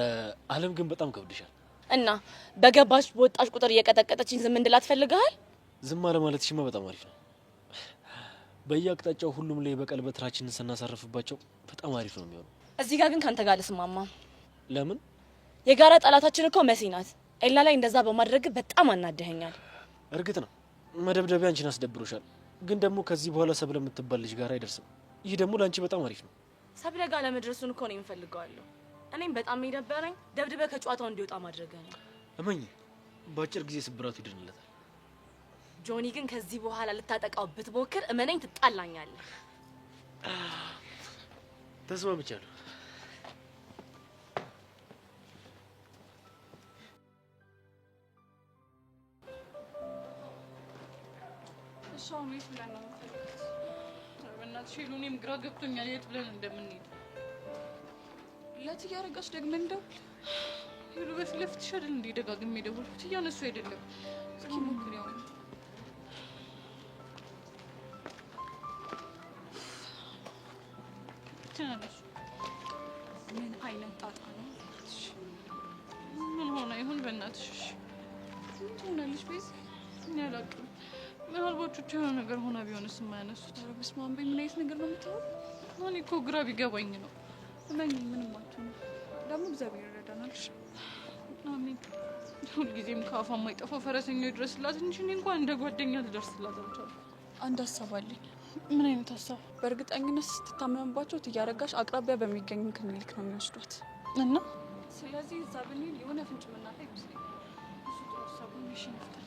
አለም ግን በጣም ከብድሻል። እና በገባሽ በወጣሽ ቁጥር እየቀጠቀጠችኝ ዝም እንድላት ፈልገሃል? ዝም አለ ማለትሽማ በጣም አሪፍ ነው። በየአቅጣጫው ሁሉም ላይ በቀል በትራችንን ስናሳርፍባቸው በጣም አሪፍ ነው የሚሆነው። እዚህ ጋር ግን ካንተ ጋር ልስማማ። ለምን? የጋራ ጠላታችን እኮ መሲ ናት። ኤላ ላይ እንደዛ በማድረግ በጣም አናደኸኛል። እርግጥ ነው መደብደቢያ አንቺን አስደብሮሻል፣ ግን ደግሞ ከዚህ በኋላ ሰብለ የምትባል ልጅ ጋር አይደርስም። ይህ ደግሞ ለአንቺ በጣም አሪፍ ነው። ሰብለ ጋር ለመድረሱን እኮ ነው የምፈልገዋለሁ። እኔም በጣም የሚደበረኝ ደብድበ ከጨዋታው እንዲወጣ ማድረግ ነው። እመኝ በአጭር ጊዜ ስብራቱ ይድንለታል። ጆኒ ግን ከዚህ በኋላ ልታጠቃው ብትሞክር እመነኝ ትጣላኛለህ። ተስማምቻለሁ። እሷው ነው ይስላል ነው በእናትሽ ሄሉ፣ እኔም ግራ ገብቶኛል የት ብለን እንደምንሄድ። ለትዬ አረጋሽ ደግመን እንደውል ሄሉ፣ በፊት ለፊትሽ አይደል እንዴ ደጋግሜ ደወልኩት፣ እያነሱ አይደለም። እስኪ ሞክሪ ያው ትናለሽ። ምን አይነት ጣጣ ነው? ምን ሆነ ይሁን በእናትሽ። እሺ ምን ትሆናለሽ? ቤዝ እኔ አላውቅም። ምናልባት ብቻ የሆነ ነገር ሆና ቢሆንስ የማያነሱት። ኧረ በስመ አብ፣ ምን አይነት ነገር ነው የምታወራው? እኔ እኮ ግራ ቢገባኝ ነው። እመኝ ምንም አትሆንም። ደግሞ እግዚአብሔር ይረዳናል። እሺ አሜን። ሁልጊዜም ከአፏ የማይጠፋው ፈረሰኛው ይድረስላት እንጂ እኔ እንኳን እንደ ጓደኛ ልደርስላት አልቻልኩም። አንድ ሀሳብ አለኝ። ምን አይነት ሀሳብ? በእርግጠኝነት ስትታመምባቸው ትያረጋሽ አቅራቢያ በሚገኝ ክሊኒክ ነው የሚወስዷት እና ስለዚህ እዛ ብንሄድ የሆነ ፍንጭ ምናጣ ይመስለኛል። እሱ ጥሩ ሀሳብ ነው። እሺ እንፍታት።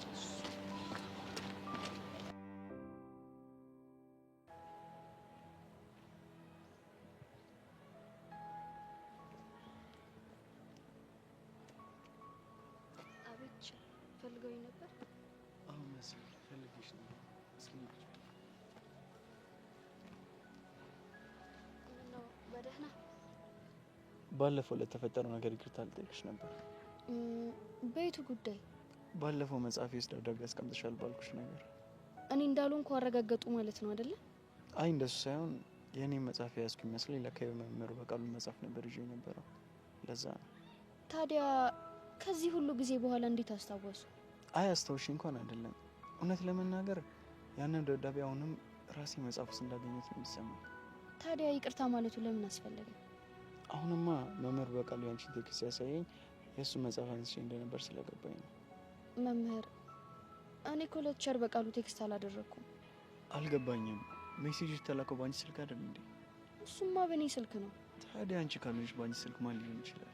ፈልገውኝ ነበር። አሁን መስል ፈልግሽ ነው። እስኪ ነው በደህና። ባለፈው ለተፈጠረው ነገር ይቅርታ ልጠይቅሽ ነበር። በየቱ ጉዳይ? ባለፈው መጽሐፌ ውስጥ ደብዳቤ አስቀምጥሻል ባልኩሽ ነገር። እኔ እንዳልሆንኩ አረጋገጡ ማለት ነው አይደለ? አይ እንደሱ ሳይሆን የኔ መጽሐፍ ያዝኩ ይመስለኝ ለካ የመምህር በቃሉ መጽሐፍ ነበር ይዤ የነበረው። ለዛ ነው። ታዲያ ከዚህ ሁሉ ጊዜ በኋላ እንዴት አስታወሱ? አይ አስታውሽ እንኳን አይደለም። እውነት ለመናገር ያንን ደብዳቤ አሁንም ራሴ መጽሐፍ ውስጥ እንዳገኘት ነው የሚሰማኝ። ታዲያ ይቅርታ ማለቱ ለምን አስፈለገ? አሁንማ መምህር በቃሉ ያንቺን ቴክስት ያሳየኝ የእሱ መጽሐፍ አንስቼ እንደነበር ስለገባኝ ነው። መምህር፣ እኔ እኮ ለቲቸር በቃሉ ቴክስት አላደረኩም። አልገባኝም። ሜሴጅ የተላከው ባንቺ ስልክ አይደል እንዴ? እሱማ በእኔ ስልክ ነው። ታዲያ አንቺ ካልሆንሽ ባንቺ ስልክ ማን ሊሆን ይችላል?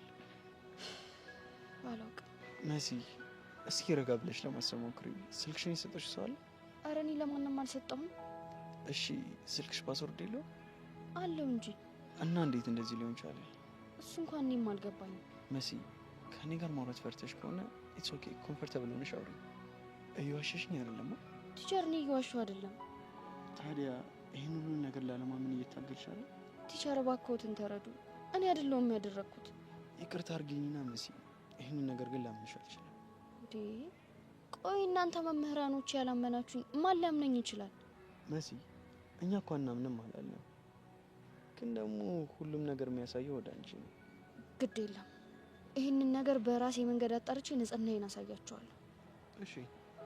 አላውቅም። መሲ፣ እስኪ ረጋ ብለሽ ለማሰብ ሞክሪ። ስልክሽን የሰጠሽ ሰው አለ? ኧረ እኔ ለማንም አልሰጠሁም። እሺ ስልክሽ ፓስወርድ የለው? አለው እንጂ። እና እንዴት እንደዚህ ሊሆን ቻለ? እሱ እንኳን እኔም አልገባኝም። መሲ ከኔ ጋር ማውራት ፈርተሽ ከሆነ ኢትስ ኦኬ፣ ኮምፎርታብል ሆነሽ አውሪ። እየዋሸሽኝ አይደለም? ቲቸር፣ እኔ እየዋሸሁ አይደለም። ታዲያ ይህን ሁሉ ነገር ላለማመን እየታገልሽ አይደል? ቲቸር እባክዎትን ተረዱ። እኔ አይደለሁም ያደረኩት። ይቅርታ አድርጊኝና መሲ፣ ይህንን ነገር ግን ላምንሽ አልችልም። እንዴ ቆይ እናንተ መምህራኖች ያላመናችሁኝ ማን ሊያምነኝ ይችላል? መሲ እኛ እኮ አናምንም አላለም፣ ግን ደግሞ ሁሉም ነገር የሚያሳየው ወደ አንቺ ነው። ግድ የለም ይህንን ነገር በራሴ መንገድ አጣርቼ ንጽህናዬን አሳያቸዋለሁ። እሺ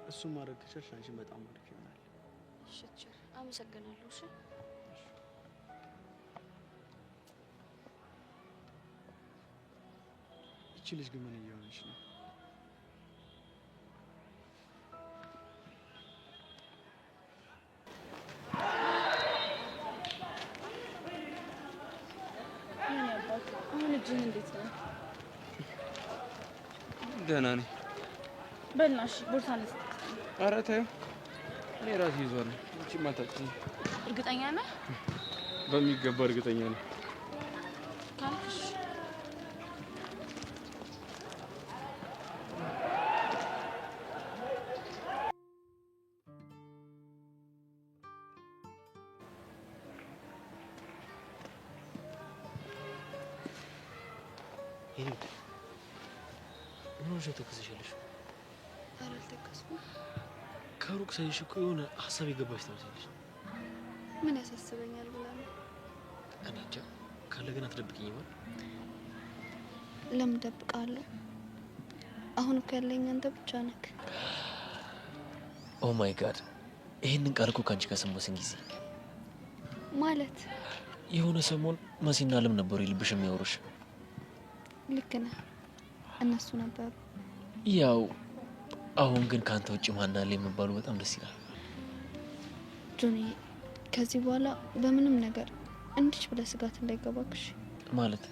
እሱን ማድረግ ከቻልሽ አንቺን በጣም አሪፍ ይሆናል። እሺ ቲቸር አመሰግናለሁ። እሺ እቺ ልጅ ግን ምን እየሆነች ነው? አሁን እጅህን እንዴት ነው? ደህና ነኝ። በልናሽ ቦርሳ ነስ። ኧረ ተይው፣ እኔ ራሴ ይዟል። እቺ ማታውቂኝ። እርግጠኛ ነህ? በሚገባ እርግጠኛ ነኝ። ካልሽ ምን ሆነሽ ተከሰሽልሽ? ኧረ አልተከስኩም። ከሩቅ ሳይሽ እኮ የሆነ ሀሳብ የገባሽ ትመስያለሽ። ምን ያሳስበኛል ብላ ነው? እኔ እንጃ። ካለ ግን አትደብቂኝ ይሆን? ለምን ደብቃለሁ? አሁን እኮ ያለኝ አንተ ብቻ ነህ። ኦ ማይ ጋድ! ይሄንን ቃል እኮ ካንቺ ከሰማሁኝ ጊዜ ማለት የሆነ ሰሞን መሲና አለም ነበሩ የልብሽ የሚያወሩሽ። ልክ ነህ፣ እነሱ ነበሩ። ያው አሁን ግን ካንተ ውጭ ማን አለ የሚባሉ በጣም ደስ ይላል። ጆኒ፣ ከዚህ በኋላ በምንም ነገር እንዲች ብለህ ስጋት እንዳይገባክሽ። ማለት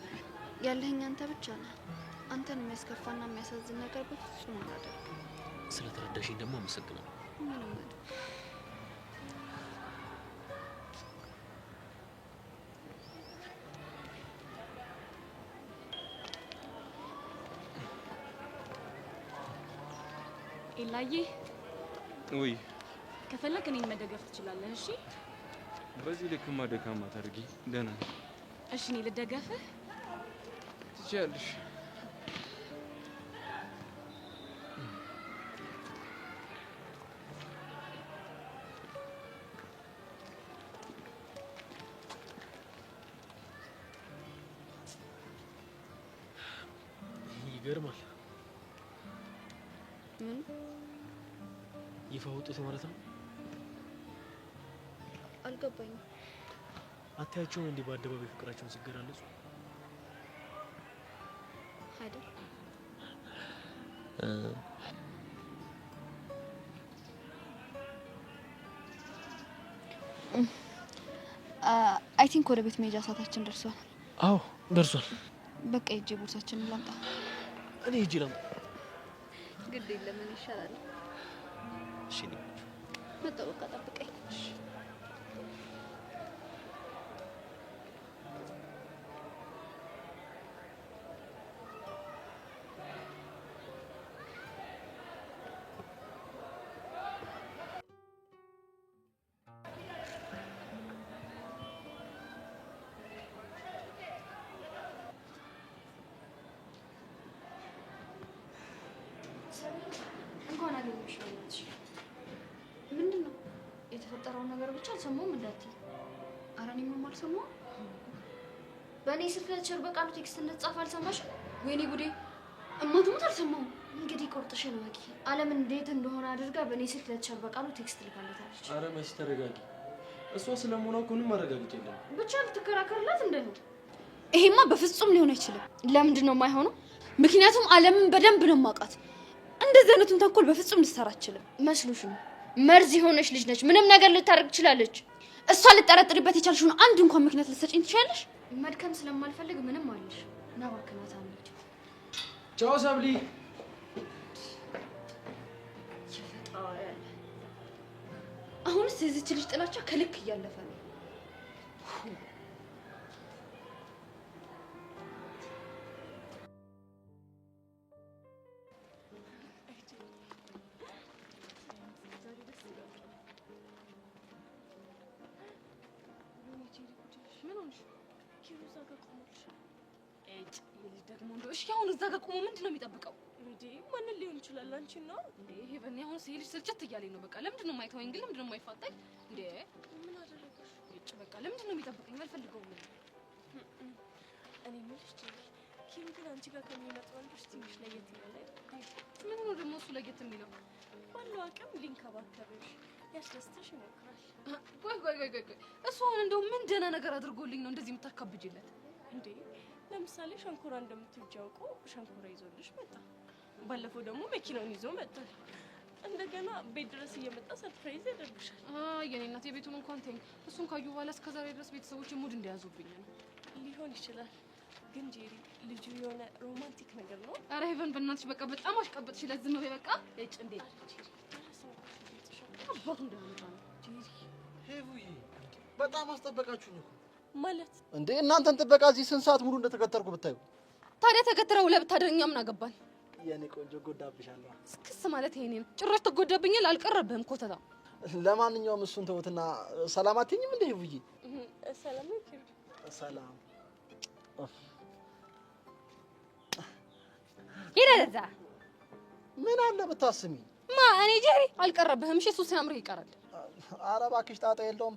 ያለኸኝ አንተ ብቻ ነህ። አንተን የሚያስከፋና የሚያሳዝን ነገር በፍጹም አላደርግም። ስለተረዳሽኝ ደግሞ አመሰግናለሁ። ምንም አይደል። ኤላዬ፣ ውይ ከፈለክ እኔን መደገፍ ትችላለህ። እሺ በዚህ ልክማ ደካማ ታርጊ። ደህና ነኝ። እሺ እኔ ልደገፍህ? ትችያለሽ። ይገርማል። ምን ይፋ ወጡት ማለት ነው? አልገባኝም። አታያቸውም እንዲህ በአደባባይ ፍቅራቸውን ሲገላለጹ? አይደል? አይ ቲንክ ወደ ቤት መሄጃ ሰዓታችን ደርሷል። አዎ ደርሷል። በቃ ሂጅ ቦርሳችንን ላምጣ። እኔ ሂጅ ላምጣ። ግድ የለም ምን ይሻላል? እሺ መጣሁ። በቃ ጠብቀኝ። እንኳን አገኘሁሽ። በእናትሽ ምንድን ነው የተፈጠረውን ነገር ብቻ አልሰማሁም እንዳትዪ። ኧረ እኔ ምንም አልሰማሁም። በእኔ ስልክ ለቸር በቃሉ ቴክስት እንደተጻፈ አልሰማሽም? ወይኔ ጉዴ! እማትሞት አልሰማሁም። እንግዲህ ቆርጥሽን ወቂ። አለምን እንዴት እንደሆነ አድርጋ በእኔ ስልክ ለቸር በቃሉ ቴክስት ልካለታለች። ኧረ መሲ ተረጋጊ። እሷ ስለመሆኗ እኮ ምንም ማረጋገጥ የለም። ብቻ ልትከራከርላት እንደሆነ። ይሄማ በፍጹም ሊሆን አይችልም። ለምንድን ነው የማይሆነው? ምክንያቱም አለምን በደንብ ነው የማውቃት። እንደዚህ አይነቱን ተንኮል በፍጹም ልትሰራ አትችልም። መስሎሽ ነው? መርዝ የሆነች ልጅ ነች። ምንም ነገር ልታደርግ ትችላለች። እሷ ልጠረጥሪበት የቻልሽውን አንድ እንኳን ምክንያት ልትሰጪኝ ትችያለሽ? መድከም ስለማልፈልግ ምንም አልልሽ። ና እባክህ ናታ እንሂድ። ቻው ሰብሊ። አሁን ቢሆንስ የዚህች ልጅ ጥላቻ ከልክ እያለፈ ነው። እሺ አሁን እዛ ጋር ቆሞ ምንድን ነው የሚጠብቀው? እንዴ ማንን ሊሆን ይችላል? አንቺ ነው እንዴ? ይሄ በእኔ አሁን ሲልሽ ስልችት እያለኝ ነው። በቃ ለምንድን ነው የማይተወኝ ግን? ለምንድን ነው የማይፋታኝ? እንዴ ምን አደረገሽ? እጭ በቃ ለምንድን ነው የሚጠብቀኝ? አልፈልገውም። እኔ ምልሽ ኪም ግን አንቺ ጋር ከሚመጡ ወንዶች ትንሽ ለየት ይላል አይደል? ምን ነው ደግሞ እሱ ለየት የሚለው? ባለው አቅም ሊንከባከብሽ ያስደስተሽ ይሞክራል። ቆይ እሱ አሁን እንደው ምን ደህና ነገር አድርጎልኝ ነው እንደዚህ የምታካብጂለት? እንዴ ለምሳሌ ሸንኮራ እንደምትወጂ አውቆ ሸንኮራ ይዞልሽ መጣ። ባለፈው ደግሞ መኪናውን ይዞ መጣ። እንደገና ቤት ድረስ እየመጣ ሰርፕራይዝ ያደርግሻል። የኔ እናት የቤቱን እንኳን ተይኝ። እሱን ካዩ በኋላ እስከዛሬ ድረስ ቤተሰቦች ሙድ እንደያዙብኝ ነው። ሊሆን ይችላል ግን ጄሪ ልጁ የሆነ ሮማንቲክ ነገር ነው። አረ ሄቨን በእናትሽ በቃ በጣም አሽቀበጥሽ። ለዝም በይ በቃ። እጭ እንዴ አባቱ እንደሆነ ነው ጄሪ። ሄቡዬ በጣም አስጠበቃችሁኝ እኮ ማለት እንዴ እናንተን ጥበቃ እዚህ ስንት ሰዓት ሙሉ እንደተከተልኩ ብታዩ። ታዲያ ተከትረው ለብታደርኛ ምን አገባል? የኔ ቆንጆ ጎዳብሻለሁ። እስክስ ማለት ይሄ ነው። ጭራሽ ተጎዳብኛል። አልቀረብህም ኮተታ። ለማንኛውም እሱን ተውትና ሰላም አትይኝም እንዴ ሄቡዬ? ሰላም ነው ኪሩ። ሰላም ይረዛ ምን አለ ብታስሚ? እኔ ጄሪ አልቀረብህም። እሺ እሱ ሲያምርህ ይቀራል። ኧረ እባክሽ ጣጣ የለውም።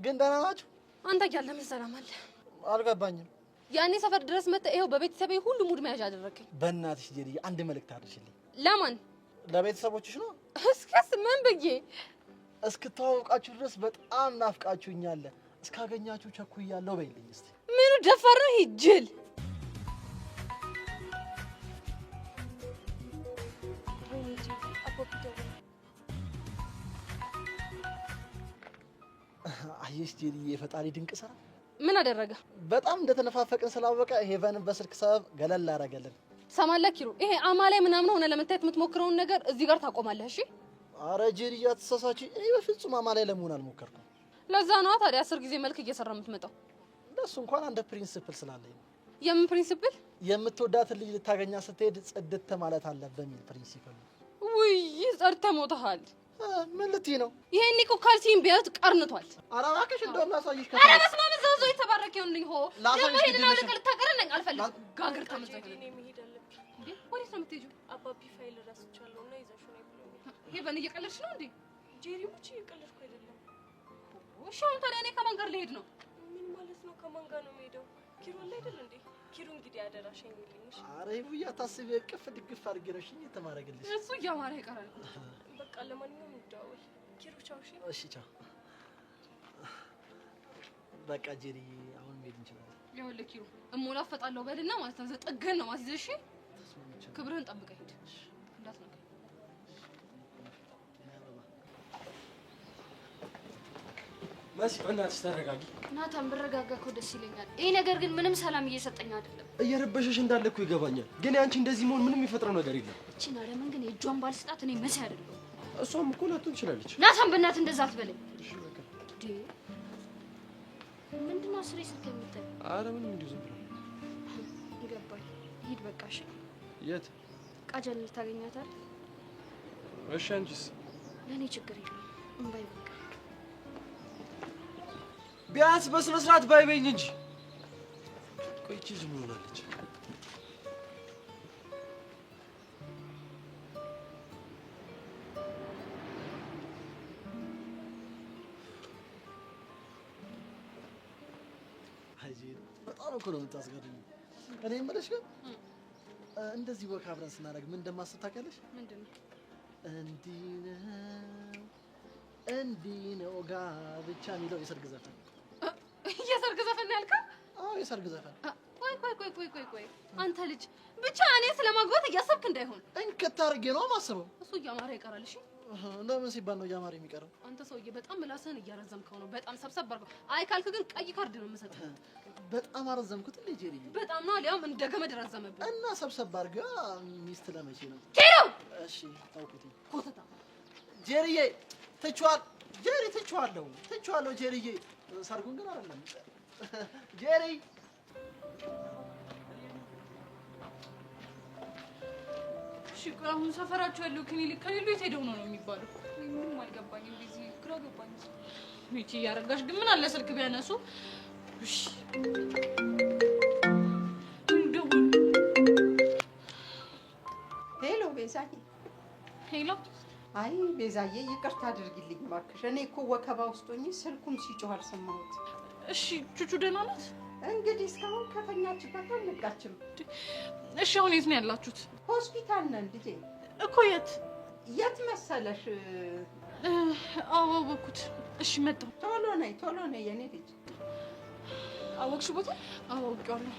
ግን ደህና ናችሁ? አንተ እያለ ምን ሰላም አለ? አልገባኝም። ያኔ ሰፈር ድረስ መጥተህ ይኸው በቤተሰቤ ሁሉ ሙድ መያዣ አደረግኝ። በእናትሽ ጄሪ አንድ መልእክት አድርሽልኝ። ለማን? ለቤተሰቦችሽ ነው። እስከስ ምን ብዬ? እስክተዋወቃችሁ ድረስ በጣም ናፍቃችሁኛል። እስካገኛችሁ ቸኩያለሁ በይልኝ እስቲ። ምኑ ደፋር ነው ይጅል? አየሽ ጄሪ የፈጣሪ ድንቅ ስራ። ምን አደረገ? በጣም እንደተነፋፈቅን ስላወቀ ሄቨንን በስልክ ሰበብ ገለል አደረገልን። ሰማለህ ኪሩ፣ ይሄ አማላይ ምናምን ሆነ ለመታየት የምትሞክረውን ነገር እዚህ ጋር ታቆማለህ። እሺ አረ ጄሪ አትሳሳቺ። እኔ በፍጹም አማላይ ለመሆን አልሞከርኩም። ለዛ ነው ታዲያ 10 ጊዜ መልክ እየሰራ የምትመጣው። ለሱ እንኳን አንድ ፕሪንሲፕል ስላለኝ ነው። የምን ፕሪንሲፕል? የምትወዳትን ልጅ ልታገኛ ስትሄድ ጽድት ማለት አለበት የሚል ፕሪንሲፕል ነው። ውይ ጸድተህ ሞተሃል። ምን ልትይ ነው? ይሄን እኮ ካልሲን ቢያት ቀርንቷል። ኧረ እባክሽ እንደውም ላሳይሽ። ኧረ በስመ አብ ዘውዞ የተባረከ ይሁንልኝ። ሆ ደግሞ ሄድና ወደ ልታቀርነኝ አልፈልግም። ጋግር ተመዘገ እኔ መሄድ አለብኝ። እንዴ ወዴት ነው የምትሄጂው? አባቢ ፋይል ረስቻለሁ እና ይዘሽው ነው ብሎኛል። ሄቨን እየቀለድሽ ነው እንዴ? ጄሪ ሙቺ እየቀለድኩ አይደለም። እሺ አሁን ታዲያ እኔ ከማን ጋር ልሄድ ነው? ምን ማለት ነው? ከማን ጋር ነው የምሄደው? ኪሩ ላይ አይደል እንዴ? ኪሩ እንግዲህ አደራሽኝ ይልኝሽ። ኧረ ይሁያ ታስቢ እቅፍ ድግፍ አድርገሽኝ የተማረገልሽ። እሱ እያማረ ይቀራል። በቃ ለማንኛውም እንደዋወል። ኪሩ ቻው። እሺ ቻው። በቃ ጄሪ አሁን መሄድ እንችላለን። ይኸውልህ ኪሩ እሞላፈጣለሁ በልና ማለት ነው ዘጠገን ነው ማስይዘሽ። ክብርህን ጠብቀህ ሂድ እንዳትነካ። መሲ በእናትሽ ተረጋጊ። ናታን ብረጋጋ እኮ ደስ ይለኛል። ይሄ ነገር ግን ምንም ሰላም እየሰጠኝ አይደለም። እየረበሸሽ እንዳለ እኮ ይገባኛል፣ ግን ያንቺ እንደዚህ መሆን ምንም የሚፈጥረው ነገር የለም። እቺ ናለምን ግን የእጇን ባልስጣት እኔ መሲ አይደለም። እሷም እኮ ላትሆን ትችላለች። ናታን በእናትህ እንደዛ አትበለኝ። እሺ በቃ ምንድነው ስሬ ስልክ የምታይ? ኧረ ምንም እንዲሁ ዝም ብሎ ይገባል። ሂድ በቃ እሺ። የት? ቃጀል ልታገኛታል? እሺ አንቺስ? ለእኔ ችግር የለም እምባይ በቃ ቢያንስ በስነ ስርዓት ባይበኝ እንጂ። ቆይ እቺ ዝም ብላለች። በጣም እኮ ነው የምታስገርሚው። እኔ የምልሽ ግን እንደዚህ ወክ አብረን ስናደርግ ምን እንደማስብ ታውቂያለሽ? ምንድን ነው? እንዲህ ነው ጋብቻ የሚለው የሰርግ ዘፈን። የሰርግ ዘፈን ነው ያልከው? አዎ የሰርግ ዘፈን። ቆይ አንተ ልጅ ብቻ እኔ ስለማግባት እያሰብክ እንዳይሆን እንክት አድርጌ ነው የማስበው። እሱ እያማረ ይቀራል። እሺ ለምን ሲባል ነው እያማረ የሚቀረው? አንተ ሰውዬ በጣም ምላስህን እያረዘምከው ነው። በጣም ሰብሰብ አድርገው። አይ ካልክ ግን ቀይ ካርድ ነው የምሰጠው። በጣም አረዘምኩት እንዴ ጄሪዬ? በጣም ነው አሊያም እንደ ገመድ ረዘመብህ። እና ሰብሰብ አድርጋ ሚስት ለመቼ ነው? ኬሮ እሺ ታውቁት ኮተታ ጄሪዬ ትችዋል ጄሪ ትቼዋለሁ ጄሪዬ። ሰርጉን ግን አይደለም ጄሪ። እሺ ቆይ አሁን ሰፈራቸው ያለው ክሊኒክ ከሌሉ የት ሄደው ነው የሚባለው? ምንም አልገባኝም። ቢዚ ግራ ገባኝ። ሚቺ ያረጋሽ ግን ምን አለ ስልክ ቢያነሱ። እሺ ሄሎ ቤዛዬ። ሄሎ። አይ ቤዛዬ ይቅርታ አድርጊልኝ እባክሽ። እኔ እኮ ወከባ ውስጥ ሆኜ ስልኩም ሲጮህ አልሰማሁት። እሺ ቹቹ ደህና ናት? እንግዲህ እስካሁን ከተኛችበት አልነቃችም። እሺ አሁን የት ነው ያላችሁት? ሆስፒታል ነን ልጄ። እኮ የት መሰለሽ? አወኩት። እሺ መጣሁ። ቶሎ ነይ የኔ ልጅ። አወቅሽ ቦታ? አወቅዋለሁ።